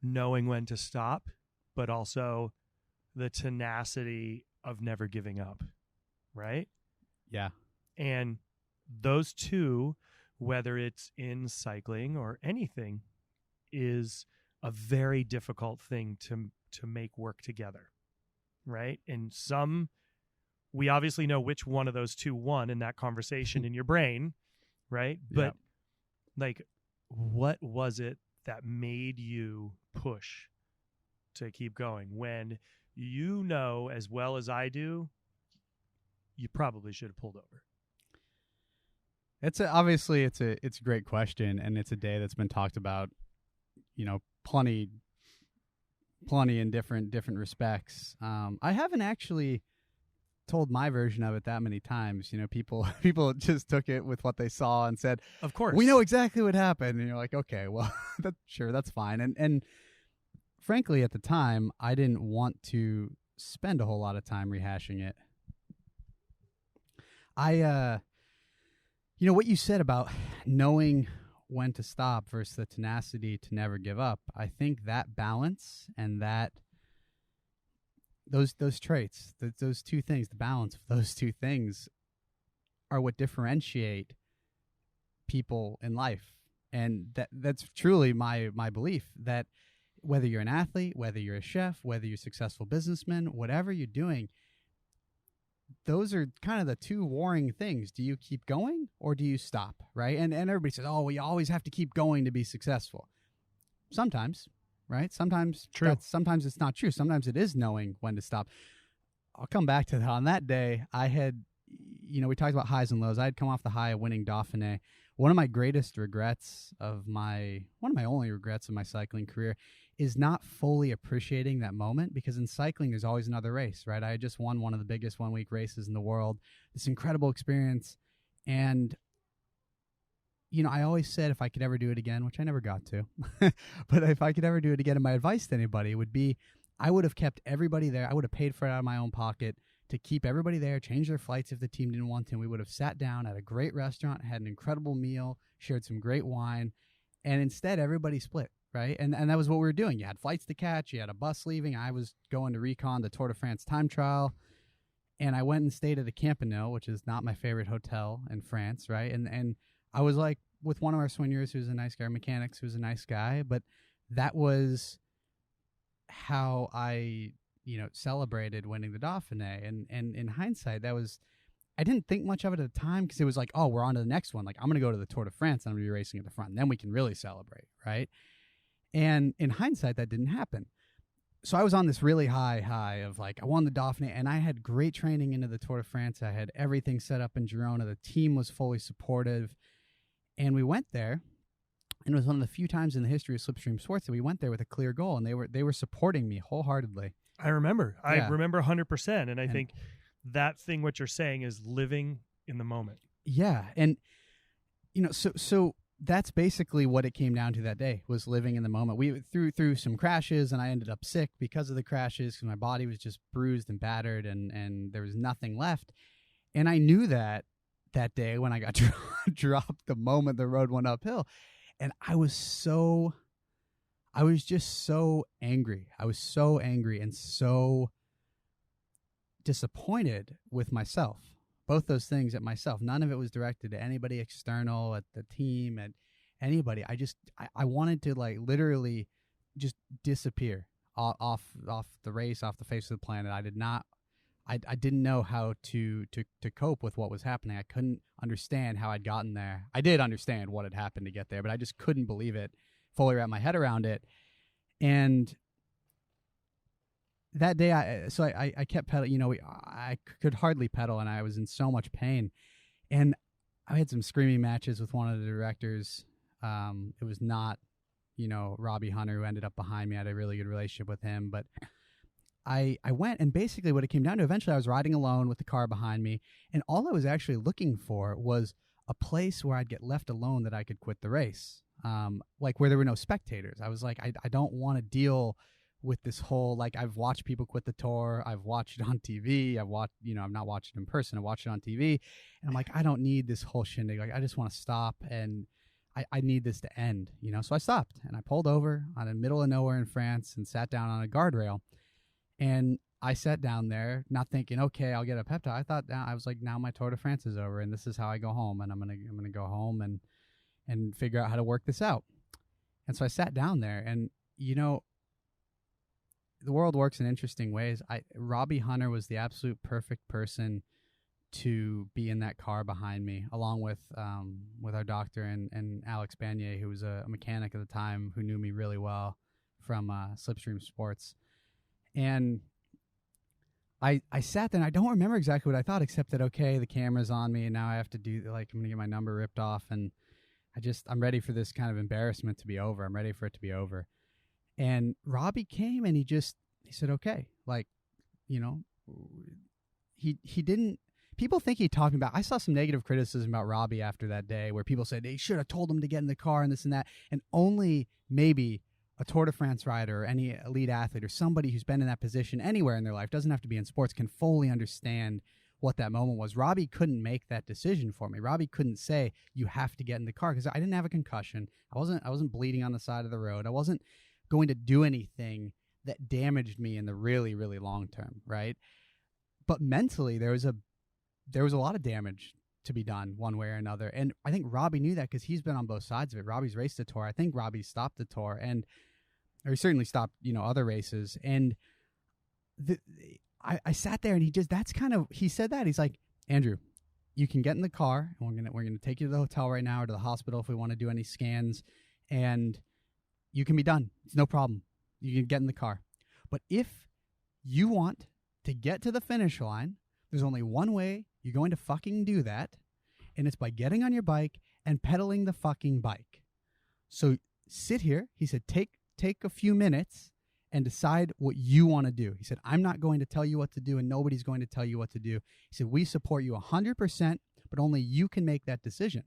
knowing when to stop, but also the tenacity of never giving up, right? Yeah. And those two, whether it's in cycling or anything, is a very difficult thing to make work together, right? And we obviously know which one of those two won in that conversation in your brain, right? But like, what was it that made you push to keep going when you know as well as I do, you probably should have pulled over? Obviously it's a great question, and it's a day that's been talked about, plenty in different respects. I haven't actually told my version of it that many times. People just took it with what they saw and said, of course, we know exactly what happened. And you're like, okay, well, that's fine. And frankly, at the time, I didn't want to spend a whole lot of time rehashing it. What you said about knowing when to stop versus the tenacity to never give up, I think that balance and that those traits, those two things, the balance of those two things are what differentiate people in life. And that's truly my belief, that whether you're an athlete, whether you're a chef, whether you're a successful businessman, whatever you're doing, those are kind of the two warring things. Do you keep going or do you stop, right? And everybody says, oh, we always have to keep going to be successful. Sometimes, right? Sometimes sometimes it's not true. Sometimes it is knowing when to stop. I'll come back to that. On that day, I had, we talked about highs and lows. I had come off the high of winning Dauphiné. One of my only regrets of my cycling career is not fully appreciating that moment, because in cycling, there's always another race, right? I had just won one of the biggest one-week races in the world, this incredible experience. And, I always said if I could ever do it again, which I never got to, but if I could ever do it again, and my advice to anybody would be, I would have kept everybody there. I would have paid for it out of my own pocket to keep everybody there, change their flights if the team didn't want to. We would have sat down at a great restaurant, had an incredible meal, shared some great wine, and instead everybody split, right? And that was what we were doing. You had flights to catch, you had a bus leaving. I was going to recon the Tour de France time trial, and I went and stayed at the Campanile, which is not my favorite hotel in France, right? And I was like with one of our soigneurs who's a nice guy, mechanics who's a nice guy, but that was how I celebrated winning the Dauphiné. And in hindsight, I didn't think much of it at the time, because it was like, oh, we're on to the next one. Like, I'm going to go to the Tour de France and I'm going to be racing at the front, and then we can really celebrate, right? And in hindsight, that didn't happen. So I was on this really high of like, I won the Dauphiné, and I had great training into the Tour de France. I had everything set up in Girona. The team was fully supportive. And we went there, and it was one of the few times in the history of Slipstream Sports that we went there with a clear goal, and they were supporting me wholeheartedly. I remember. Yeah. I remember 100%. And I think that thing, what you're saying, is living in the moment. Yeah. And, so that's basically what it came down to that day, was living in the moment. We through some crashes, and I ended up sick because of the crashes, because my body was just bruised and battered, and there was nothing left. And I knew that day when I got dropped the moment the road went uphill. And I was just so angry. I was so angry and so disappointed with myself. Both those things at myself. None of it was directed to anybody external, at the team, at anybody. I wanted to like literally just disappear off the race, off the face of the planet. I didn't know how to cope with what was happening. I couldn't understand how I'd gotten there. I did understand what had happened to get there, but I just couldn't believe it, fully wrap my head around it. And that day, I kept pedaling. I could hardly pedal, and I was in so much pain. And I had some screaming matches with one of the directors. It was not, Robbie Hunter, who ended up behind me. I had a really good relationship with him, but I went, and basically what it came down to, eventually I was riding alone with the car behind me, and all I was actually looking for was a place where I'd get left alone that I could quit the race, like where there were no spectators. I was like, I don't want to deal with this whole, like, I've watched people quit the tour. I've watched it on TV. I've not watched it in person. I watched it on TV, and I'm like, I don't need this whole shindig. Like, I just want to stop, and I need this to end, So I stopped, and I pulled over on the middle of nowhere in France and sat down on a guardrail. And I sat down there, not thinking, okay, I'll get a pep talk. I was like, now my Tour de France is over, and this is how I go home, and I'm gonna go home and figure out how to work this out. And so I sat down there, and the world works in interesting ways. Robbie Hunter was the absolute perfect person to be in that car behind me, along with our doctor and Alex Bagnier, who was a mechanic at the time, who knew me really well from Slipstream Sports. And I sat there, and I don't remember exactly what I thought, except that, okay, the camera's on me, and now I have to do, like, I'm going to get my number ripped off, and I'm ready for this kind of embarrassment to be over. I'm ready for it to be over. And Robbie came, and he said, okay, like, he didn't, people think he talked about, I saw some negative criticism about Robbie after that day, where people said they should have told him to get in the car and this and that, and only maybe a Tour de France rider or any elite athlete or somebody who's been in that position anywhere in their life, doesn't have to be in sports, can fully understand what that moment was. Robbie couldn't make that decision for me. Robbie couldn't say, you have to get in the car, because I didn't have a concussion. I wasn't bleeding on the side of the road. I wasn't going to do anything that damaged me in the really, really long term, right? But mentally, there was a lot of damage to be done one way or another. And I think Robbie knew that, because he's been on both sides of it. Robbie's raced the Tour. I think Robbie stopped the Tour, or he certainly stopped, other races. And I sat there, and he said that. He's like, Andrew, you can get in the car, and we're gonna take you to the hotel right now, or to the hospital if we want to do any scans, and you can be done. It's no problem. You can get in the car. But if you want to get to the finish line, there's only one way you're going to fucking do that, and it's by getting on your bike and pedaling the fucking bike. So sit here. He said, take a few minutes and decide what you want to do. He said, I'm not going to tell you what to do, and nobody's going to tell you what to do. He said, we support you 100%, but only you can make that decision.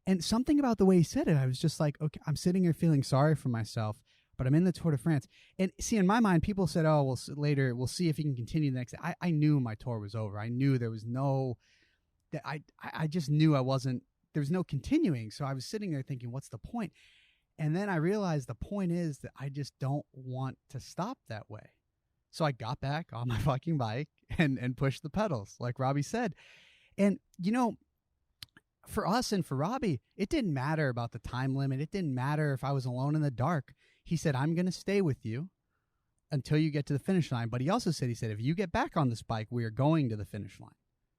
And something about the way he said it, I was just like, okay, I'm sitting here feeling sorry for myself, but I'm in the Tour de France. And see, in my mind, people said, oh, well, later, we'll see if he can continue the next day. I knew my tour was over. I knew there was I just knew there was no continuing. So I was sitting there thinking, what's the point? And then I realized the point is that I just don't want to stop that way. So I got back on my fucking bike and pushed the pedals, like Robbie said. And, for us and for Robbie, it didn't matter about the time limit. It didn't matter if I was alone in the dark. He said, I'm going to stay with you until you get to the finish line. But he also said, if you get back on this bike, we are going to the finish line.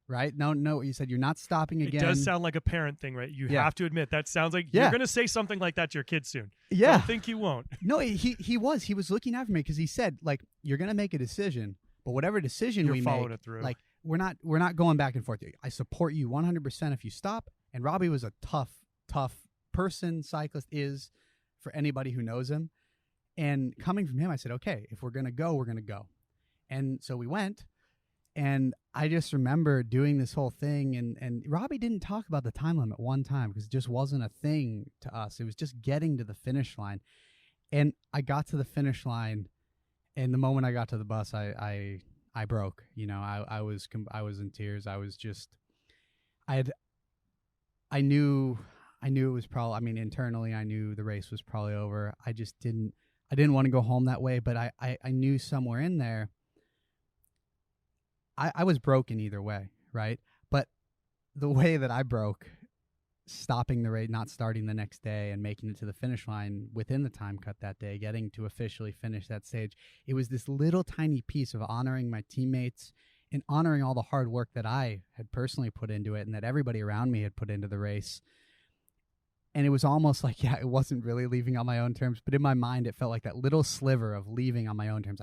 Right? No, he said, you're not stopping again. It does sound like a parent thing, right? You have to admit, that sounds like you're going to say something like that to your kids soon. Yeah. I think you won't. No, he was looking out for me, because he said, like, you're going to make a decision, but whatever decision we make, it through. Like, we're not going back and forth. I support you 100% if you stop. And Robbie was a tough person, cyclist is, for anybody who knows him. And coming from him, I said, okay, if we're going to go, we're going to go. And so we went. And I just remember doing this whole thing, and Robbie didn't talk about the time limit one time, because it just wasn't a thing to us. It was just getting to the finish line. And I got to the finish line, and the moment I got to the bus, I I broke. I was in tears. I was just, I had, I knew it was probably, I mean, internally, I knew the race was probably over. I didn't want to go home that way, but I knew somewhere in there, I was broken either way, right? But the way that I broke, stopping the race, not starting the next day and making it to the finish line within the time cut that day, getting to officially finish that stage, it was this little tiny piece of honoring my teammates and honoring all the hard work that I had personally put into it and that everybody around me had put into the race. And it was almost like, it wasn't really leaving on my own terms, but in my mind, it felt like that little sliver of leaving on my own terms.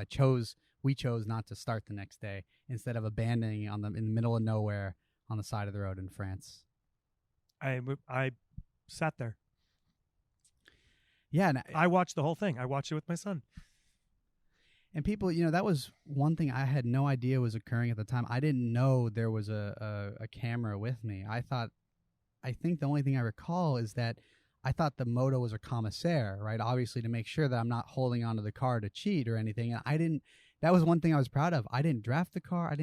We chose not to start the next day instead of abandoning in the middle of nowhere on the side of the road in France. I sat there. Yeah, and I watched the whole thing. I watched it with my son. And people, that was one thing I had no idea was occurring at the time. I didn't know there was a camera with me. I think the only thing I recall is that I thought the moto was a commissaire, right? Obviously to make sure that I'm not holding onto the car to cheat or anything. And that was one thing I was proud of. I didn't draft the car.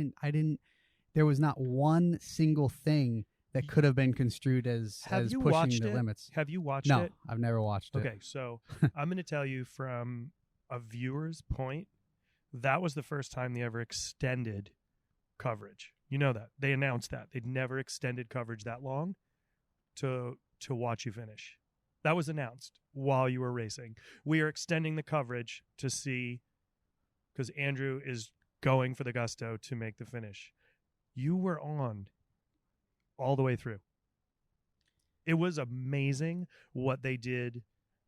There was not one single thing that could have been construed as pushing the limits. Have you watched it? No, I've never watched it. Okay, so I'm going to tell you from a viewer's point, that was the first time they ever extended coverage. You know that. They announced that. They'd never extended coverage that long to watch you finish. That was announced while you were racing. We are extending the coverage to see, because Andrew is going for the gusto to make the finish. You were on all the way through. It was amazing what they did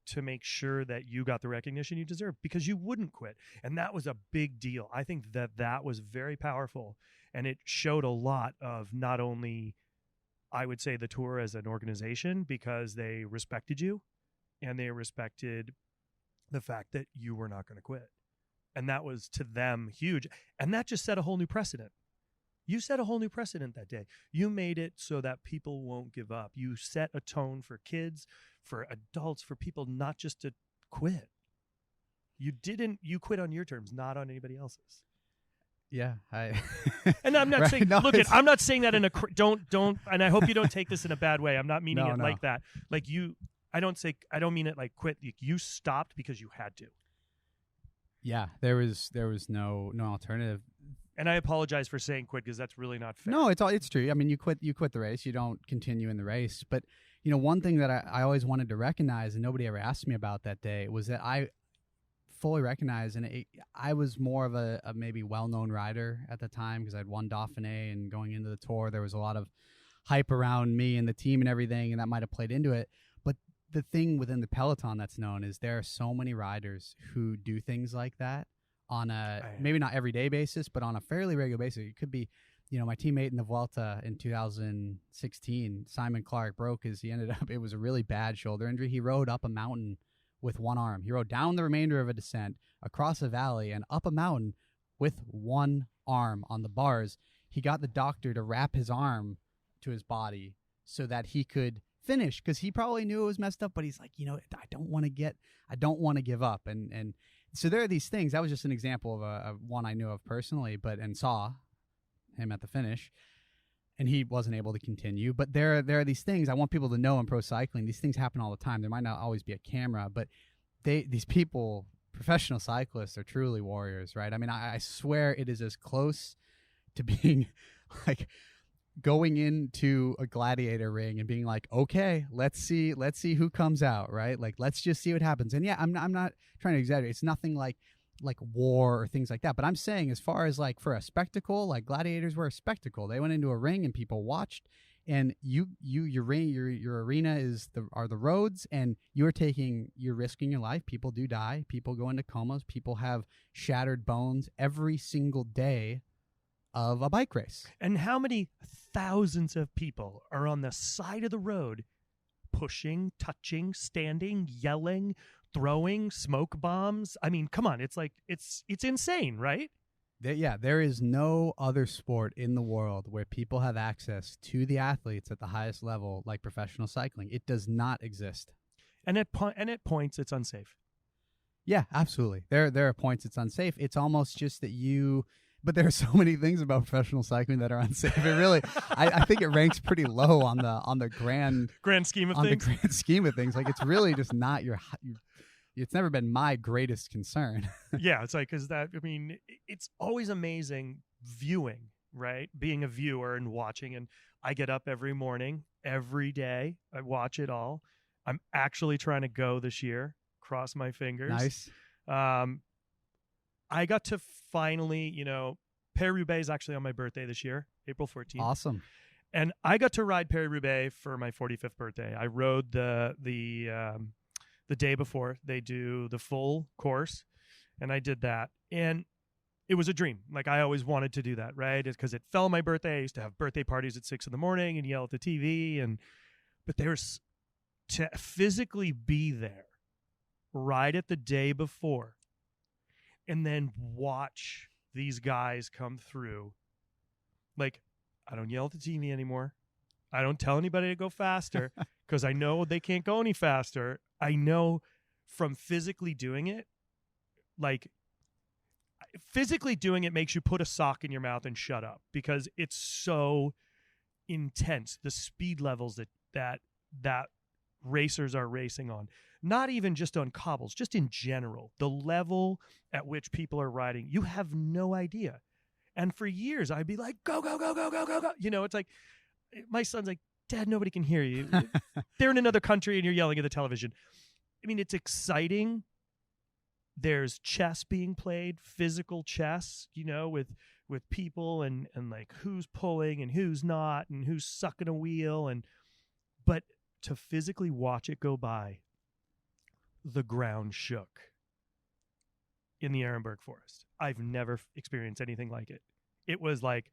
to make sure that you got the recognition you deserve, because you wouldn't quit. And that was a big deal. I think that was very powerful. And it showed a lot of not only, I would say, the Tour as an organization, because they respected you and they respected the fact that you were not going to quit. And that was, to them, huge. And that just set a whole new precedent. You set a whole new precedent that day. You made it so that people won't give up. You set a tone for kids, for adults, for people not just to quit. You quit on your terms, not on anybody else's. Yeah, and I'm not saying, I'm not saying that in a, don't, and I hope you don't take this in a bad way. I'm not meaning it like that. Like I don't mean it like quit. You stopped because you had to. Yeah, there was no alternative. And I apologize for saying quit, because that's really not fair. No, it's true. I mean, you quit the race. You don't continue in the race. But, one thing that I always wanted to recognize, and nobody ever asked me about that day, was that I fully recognized, and I was more of a maybe well-known rider at the time, because I'd won Dauphiné, and going into the Tour, there was a lot of hype around me and the team and everything, and that might have played into it. But the thing within the peloton that's known is there are so many riders who do things like that on a maybe not everyday basis, but on a fairly regular basis. It could be, my teammate in the Vuelta in 2016, Simon Clark, broke it was a really bad shoulder injury. He rode up a mountain with one arm. He rode down the remainder of a descent, across a valley, and up a mountain with one arm on the bars. He got the doctor to wrap his arm to his body so that he could finish, because he probably knew it was messed up, but he's like, I don't want to give up. And so there are these things. That was just an example of one I knew of personally, and saw him at the finish, and he wasn't able to continue. But there are these things I want people to know in pro cycling. These things happen all the time. There might not always be a camera, but these people, professional cyclists, are truly warriors, right? I mean, I swear it is as close to being like going into a gladiator ring and being like, okay, let's see who comes out, right? Like, let's just see what happens. And yeah, I'm not trying to exaggerate. It's nothing like war or things like that. But I'm saying, as far as like for a spectacle, like gladiators were a spectacle. They went into a ring and people watched, and your arena are the roads, and you're risking your life. People do die. People go into comas. People have shattered bones every single day of a bike race. And how many thousands of people are on the side of the road, pushing, touching, standing, yelling, throwing smoke bombs? I mean, come on. It's like, it's insane, right? There is no other sport in the world where people have access to the athletes at the highest level like professional cycling. It does not exist. And at points, it's unsafe. Yeah, absolutely. There are points it's unsafe. It's almost just that But there are so many things about professional cycling that are unsafe. It really, I think it ranks pretty low on the grand scheme of on things. the grand scheme of things. Like, it's really just not it's never been my greatest concern. Yeah, it's like, because that, I mean, it's always amazing viewing, right? Being a viewer and watching. And I get up every morning, every day. I watch it all. I'm actually trying to go this year. Cross my fingers. Nice. I got to finally, Paris-Roubaix is actually on my birthday this year, April 14th. Awesome. And I got to ride Paris-Roubaix for my 45th birthday. I rode the day before they do the full course, and I did that. And it was a dream. Like, I always wanted to do that, right? It's because it fell on my birthday. I used to have birthday parties at 6 a.m. and yell at the TV. But there's to physically be there, ride it the day before, and then watch these guys come through. Like, I don't yell at the TV anymore. I don't tell anybody to go faster because I know they can't go any faster. I know from physically doing it, like, physically doing it makes you put a sock in your mouth and shut up because it's so intense. The speed levels that racers are racing on, not even just on cobbles, just in general, the level at which people are riding, you have no idea. And for years, I'd be like, go, go, go, go, go, go, go. It's like, my son's like, Dad, nobody can hear you. They're in another country and you're yelling at the television. I mean, it's exciting. There's chess being played, physical chess, with people and like who's pulling and who's not and who's sucking a wheel. But to physically watch it go by, the ground shook in the Ehrenberg Forest. I've never experienced anything like it. It was like,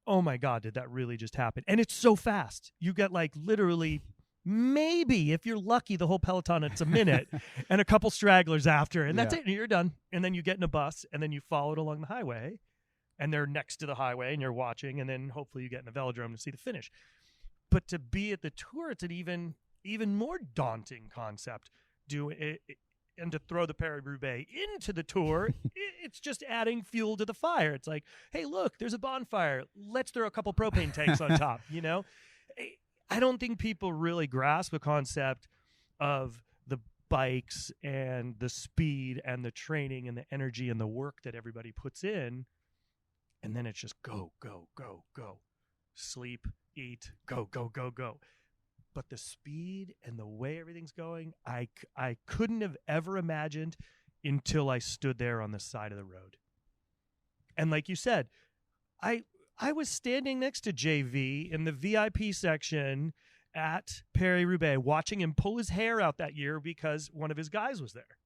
oh my God, did that really just happen? And it's so fast. You get like literally, maybe if you're lucky, the whole peloton, it's a minute and a couple stragglers after, and that's it. And you're done. And then you get in a bus and then you follow it along the highway and they're next to the highway and you're watching, and then hopefully you get in a velodrome to see the finish. But to be at the Tour, it's an even more daunting concept. And to throw the Paris-Roubaix into the Tour, it's just adding fuel to the fire. It's like, hey, look, there's a bonfire. Let's throw a couple propane tanks on top, I don't think people really grasp the concept of the bikes and the speed and the training and the energy and the work that everybody puts in. And then it's just go, go, go, go. Sleep, eat, go, go, go, go. But the speed and the way everything's going, I couldn't have ever imagined until I stood there on the side of the road. And like you said, I was standing next to JV in the VIP section at Paris-Roubaix, watching him pull his hair out that year because one of his guys was there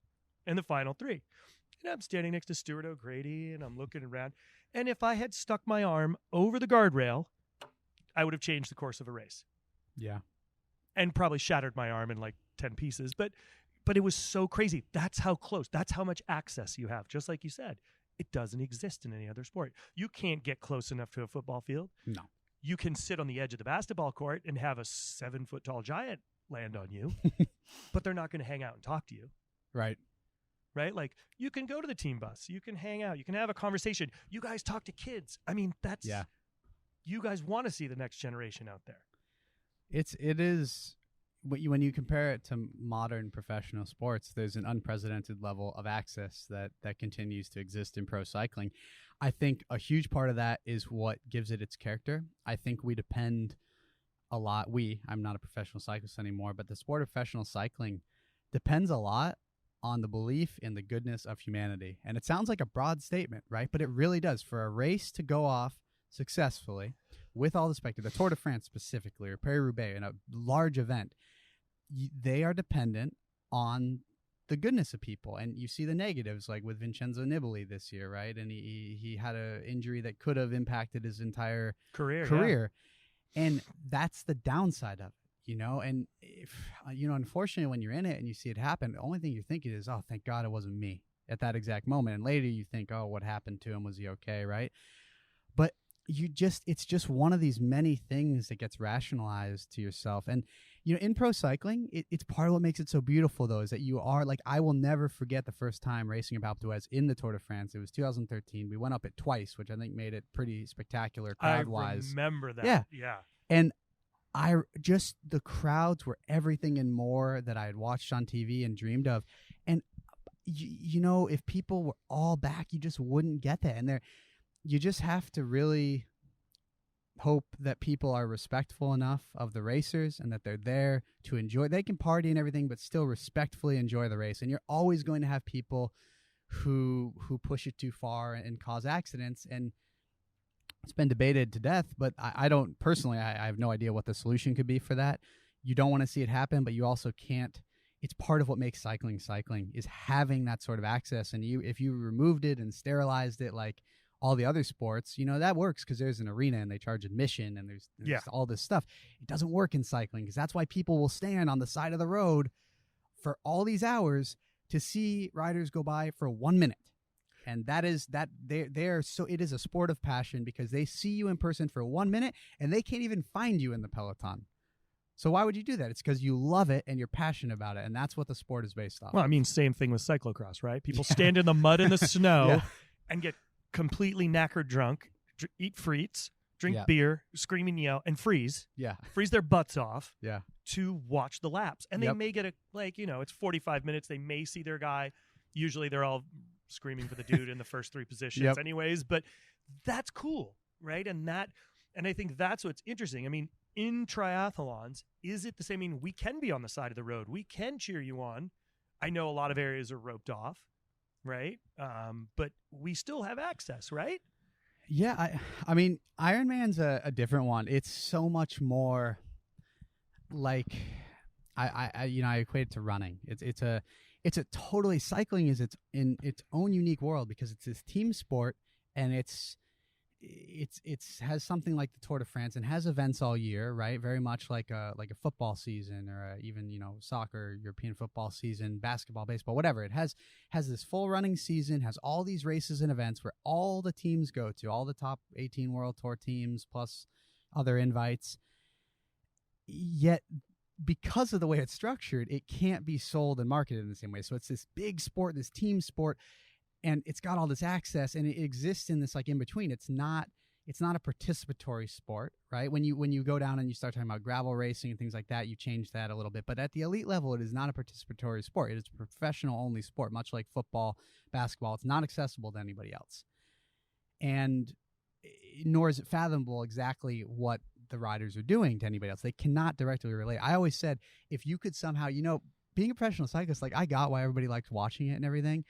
in the final three. And I'm standing next to Stuart O'Grady, and I'm looking around. And if I had stuck my arm over the guardrail, I would have changed the course of a race. Yeah. And probably shattered my arm in like 10 pieces. But it was so crazy. That's how close. That's how much access you have. Just like you said, it doesn't exist in any other sport. You can't get close enough to a football field. No. You can sit on the edge of the basketball court and have a 7-foot-tall giant land on you, but they're not going to hang out and talk to you. Right. Right? Like, you can go to the team bus. You can hang out. You can have a conversation. You guys talk to kids. I mean, that's... Yeah. You guys want to see the next generation out there. It is when you compare it to modern professional sports, there's an unprecedented level of access that continues to exist in pro cycling. I think a huge part of that is what gives it its character. I think we depend a lot. I'm not a professional cyclist anymore, but the sport of professional cycling depends a lot on the belief in the goodness of humanity. And it sounds like a broad statement, right? But it really does. For a race to go off successfully, with all the spectacle, the Tour de France specifically, or Paris-Roubaix, in a large event, they are dependent on the goodness of people. And you see the negatives, like with Vincenzo Nibali this year, right? And he had an injury that could have impacted his entire career. Yeah. And that's the downside of it, And, unfortunately, when you're in it and you see it happen, the only thing you're thinking is, oh, thank God it wasn't me at that exact moment. And later you think, oh, what happened to him? Was he okay, right? But it's just one of these many things that gets rationalized to yourself. And in pro cycling, it's part of what makes it so beautiful, though, is that you are like, I will never forget the first time racing a Alpe d'Huez in the Tour de France. It was 2013. We went up it twice, which I think made it pretty spectacular crowd-wise. I remember that. Yeah. And the crowds were everything and more that I had watched on TV and dreamed of. And, if people were all back, you just wouldn't get that. And you just have to really hope that people are respectful enough of the racers and that they're there to enjoy. They can party and everything, but still respectfully enjoy the race. And you're always going to have people who push it too far and cause accidents. And it's been debated to death, but I don't personally, I have no idea what the solution could be for that. You don't want to see it happen, but you also can't. It's part of what makes cycling is having that sort of access. And if you removed it and sterilized it like all the other sports, that works because there's an arena and they charge admission and there's all this stuff. It doesn't work in cycling because that's why people will stand on the side of the road for all these hours to see riders go by for 1 minute. And that is that they're so it is a sport of passion because they see you in person for 1 minute and they can't even find you in the peloton. So why would you do that? It's because you love it and you're passionate about it. And that's what the sport is based off. Well, I mean, same thing with cyclocross, right? People stand in the mud and the snow and get completely knackered drunk, eat frites, drink beer, scream and yell, and freeze their butts off to watch the laps. And they may get it's 45 minutes. They may see their guy. Usually they're all screaming for the dude in the first three positions anyways, but that's cool, right? And I think that's what's interesting. I mean, in triathlons, is it the same? I mean, we can be on the side of the road. We can cheer you on. I know a lot of areas are roped off, right? But we still have access, right? Yeah, I mean, Ironman's a different one. It's so much more like I equate it to running. It's a totally cycling is in its own unique world because it's this team sport and it's has something like the Tour de France and has events all year, right? Very much like a football season or even soccer, European football season, basketball, baseball, whatever. It has this full running season, has all these races and events where all the teams go to, all the top 18 World Tour teams plus other invites. Yet because of the way it's structured, it can't be sold and marketed in the same way. So it's this big sport, this team sport, and it's got all this access, and it exists in this like in between. It's not a participatory sport, right? When you go down and you start talking about gravel racing and things like that, you change that a little bit. But at the elite level, it is not a participatory sport. It is a professional only sport, much like football, basketball. It's not accessible to anybody else, and nor is it fathomable exactly what the riders are doing to anybody else. They cannot directly relate. I always said, if you could somehow, being a professional cyclist, like I got why everybody likes watching it and everything,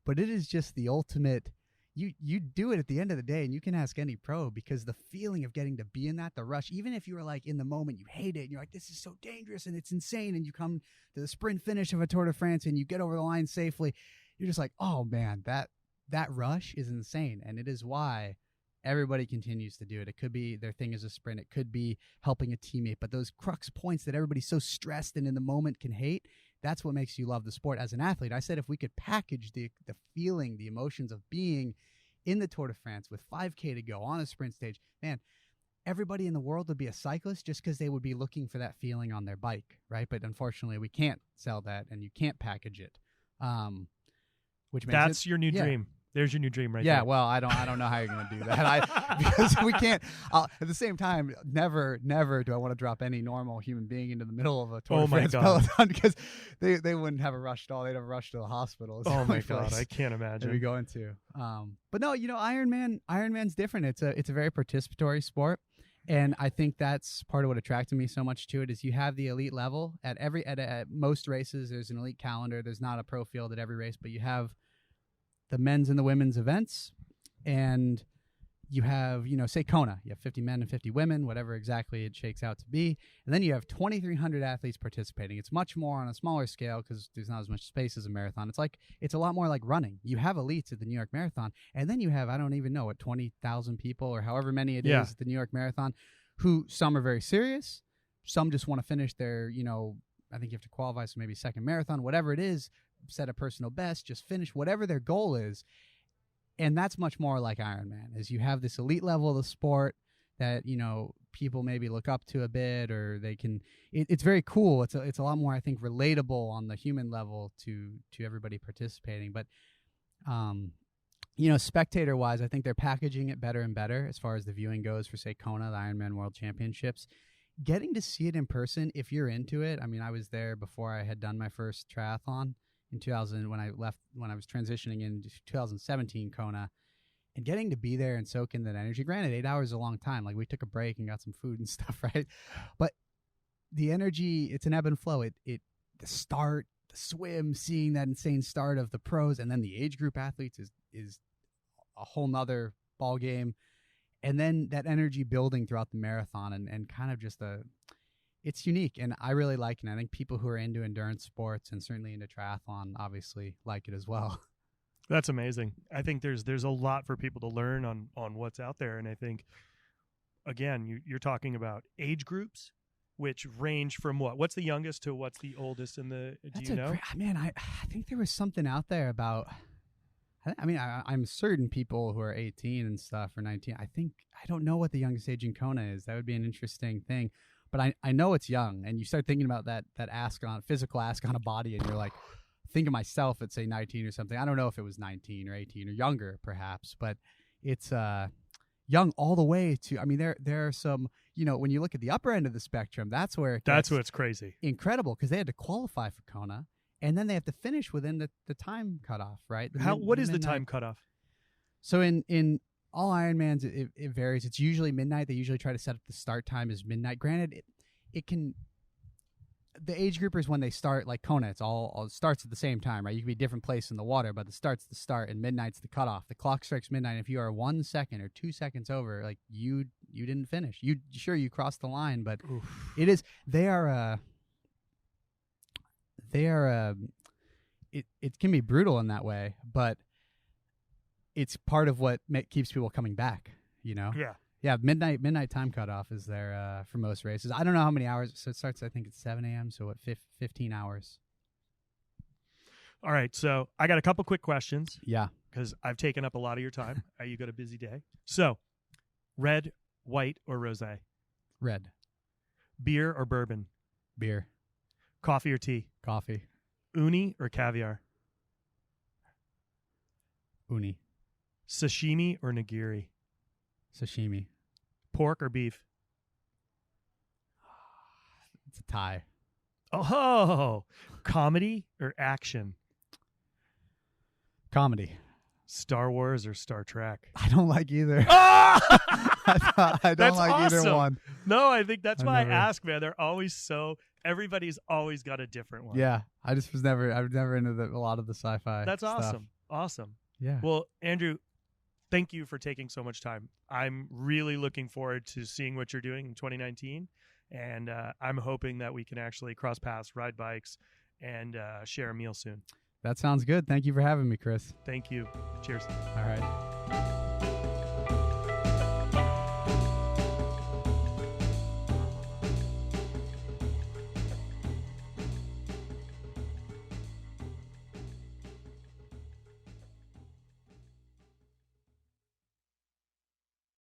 but it is just the ultimate. You do it at the end of the day, and you can ask any pro, because the feeling of getting to be in that, the rush, even if you were like in the moment, you hate it, and you're like, this is so dangerous and it's insane, and you come to the sprint finish of a Tour de France and you get over the line safely, you're just like, oh man, that rush is insane. And it is why everybody continues to do it. It could be their thing is a sprint. It could be helping a teammate. But those crux points that everybody's so stressed and in the moment can hate, that's what makes you love the sport as an athlete. I said if we could package the feeling, the emotions of being in the Tour de France with 5K to go on a sprint stage, man, everybody in the world would be a cyclist just because they would be looking for that feeling on their bike, right? But unfortunately, we can't sell that, and you can't package it. Which makes that's your new dream. There's your new dream right there. Yeah, well, I don't know how you're going to do that. Because we can't. At the same time, never do I want to drop any normal human being into the middle of a Tour de France peloton, because they wouldn't have a rush at all. They'd have a rush to the hospital. Oh my God, I can't imagine. We go into. But no, Ironman's different. It's a very participatory sport, and I think that's part of what attracted me so much to it. Is you have the elite level at most races. There's an elite calendar. There's not a pro field at every race, but you have the men's and the women's events, and you have, say Kona, you have 50 men and 50 women, whatever exactly it shakes out to be. And then you have 2,300 athletes participating. It's much more on a smaller scale because there's not as much space as a marathon. It's a lot more like running. You have elites at the New York Marathon, and then you have, I don't even know, 20,000 people or however many it is at the New York Marathon, who some are very serious. Some just want to finish their, I think you have to qualify, so maybe second marathon, whatever it is, set a personal best, just finish whatever their goal is. And that's much more like Ironman, is you have this elite level of the sport that, people maybe look up to a bit, or they can. It's very cool. It's a lot more, I think, relatable on the human level to everybody participating. But spectator wise, I think they're packaging it better and better as far as the viewing goes for, say, Kona, the Ironman World Championships. Getting to see it in person, if you're into it. I mean, I was there before I had done my first triathlon in 2000 when I was transitioning into 2017 Kona, and getting to be there and soak in that energy. Granted, 8 hours is a long time. Like, we took a break and got some food and stuff, right? But the energy, it's an ebb and flow. The start, the swim, seeing that insane start of the pros, and then the age group athletes is a whole nother ball game. And then that energy building throughout the marathon and kind of just it's unique. And I really like it. And I think people who are into endurance sports and certainly into triathlon obviously like it as well. That's amazing. I think there's a lot for people to learn on what's out there. And I think, again, you're talking about age groups, which range from what's the youngest to what's the oldest in the, do you know? I think there was something out there about, I mean, I'm certain people who are 18 and stuff or 19. I don't know what the youngest age in Kona is. That would be an interesting thing. But I know it's young. And you start thinking about that physical ask on a body, and you're like, think of myself at, say, 19 or something. I don't know if it was 19 or 18 or younger, perhaps. But it's young all the way to, I mean, there are some, when you look at the upper end of the spectrum, that's where that's what's crazy. Incredible, because they had to qualify for Kona. And then they have to finish within the time cutoff, right? What is the time cutoff? So in all Ironmans, it varies. It's usually midnight. They usually try to set up the start time as midnight. Granted, it can. The age groupers, when they start, like Kona, it all starts at the same time, right? You can be a different place in the water, but the start's the start and midnight's the cutoff. The clock strikes midnight. If you are 1 second or 2 seconds over, like you didn't finish. You crossed the line, but oof. It can be brutal in that way, but it's part of what keeps people coming back, Yeah, midnight time cutoff is there for most races. I don't know how many hours. So it starts, I think it's 7 a.m., so 15 hours. All right, so I got a couple quick questions. Yeah. Because I've taken up a lot of your time. You got a busy day. So, red, white, or rosé? Red. Beer or bourbon? Beer. Coffee or tea? Coffee. Uni or caviar? Uni. Sashimi or nigiri? Sashimi. Pork or beef? It's a tie. Oh, comedy or action? Comedy. Star Wars or Star Trek? I don't like either. Oh! I don't like awesome. either one. No, I think that's why I ask, man. They're always everybody's always got a different one. Yeah, I was never into a lot of the sci-fi. That's stuff. awesome. Awesome. Yeah. Well, Andrew, thank you for taking so much time. I'm really looking forward to seeing what you're doing in 2019. And I'm hoping that we can actually cross paths, ride bikes, and share a meal soon. That sounds good. Thank you for having me, Chris. Thank you. Cheers. All right.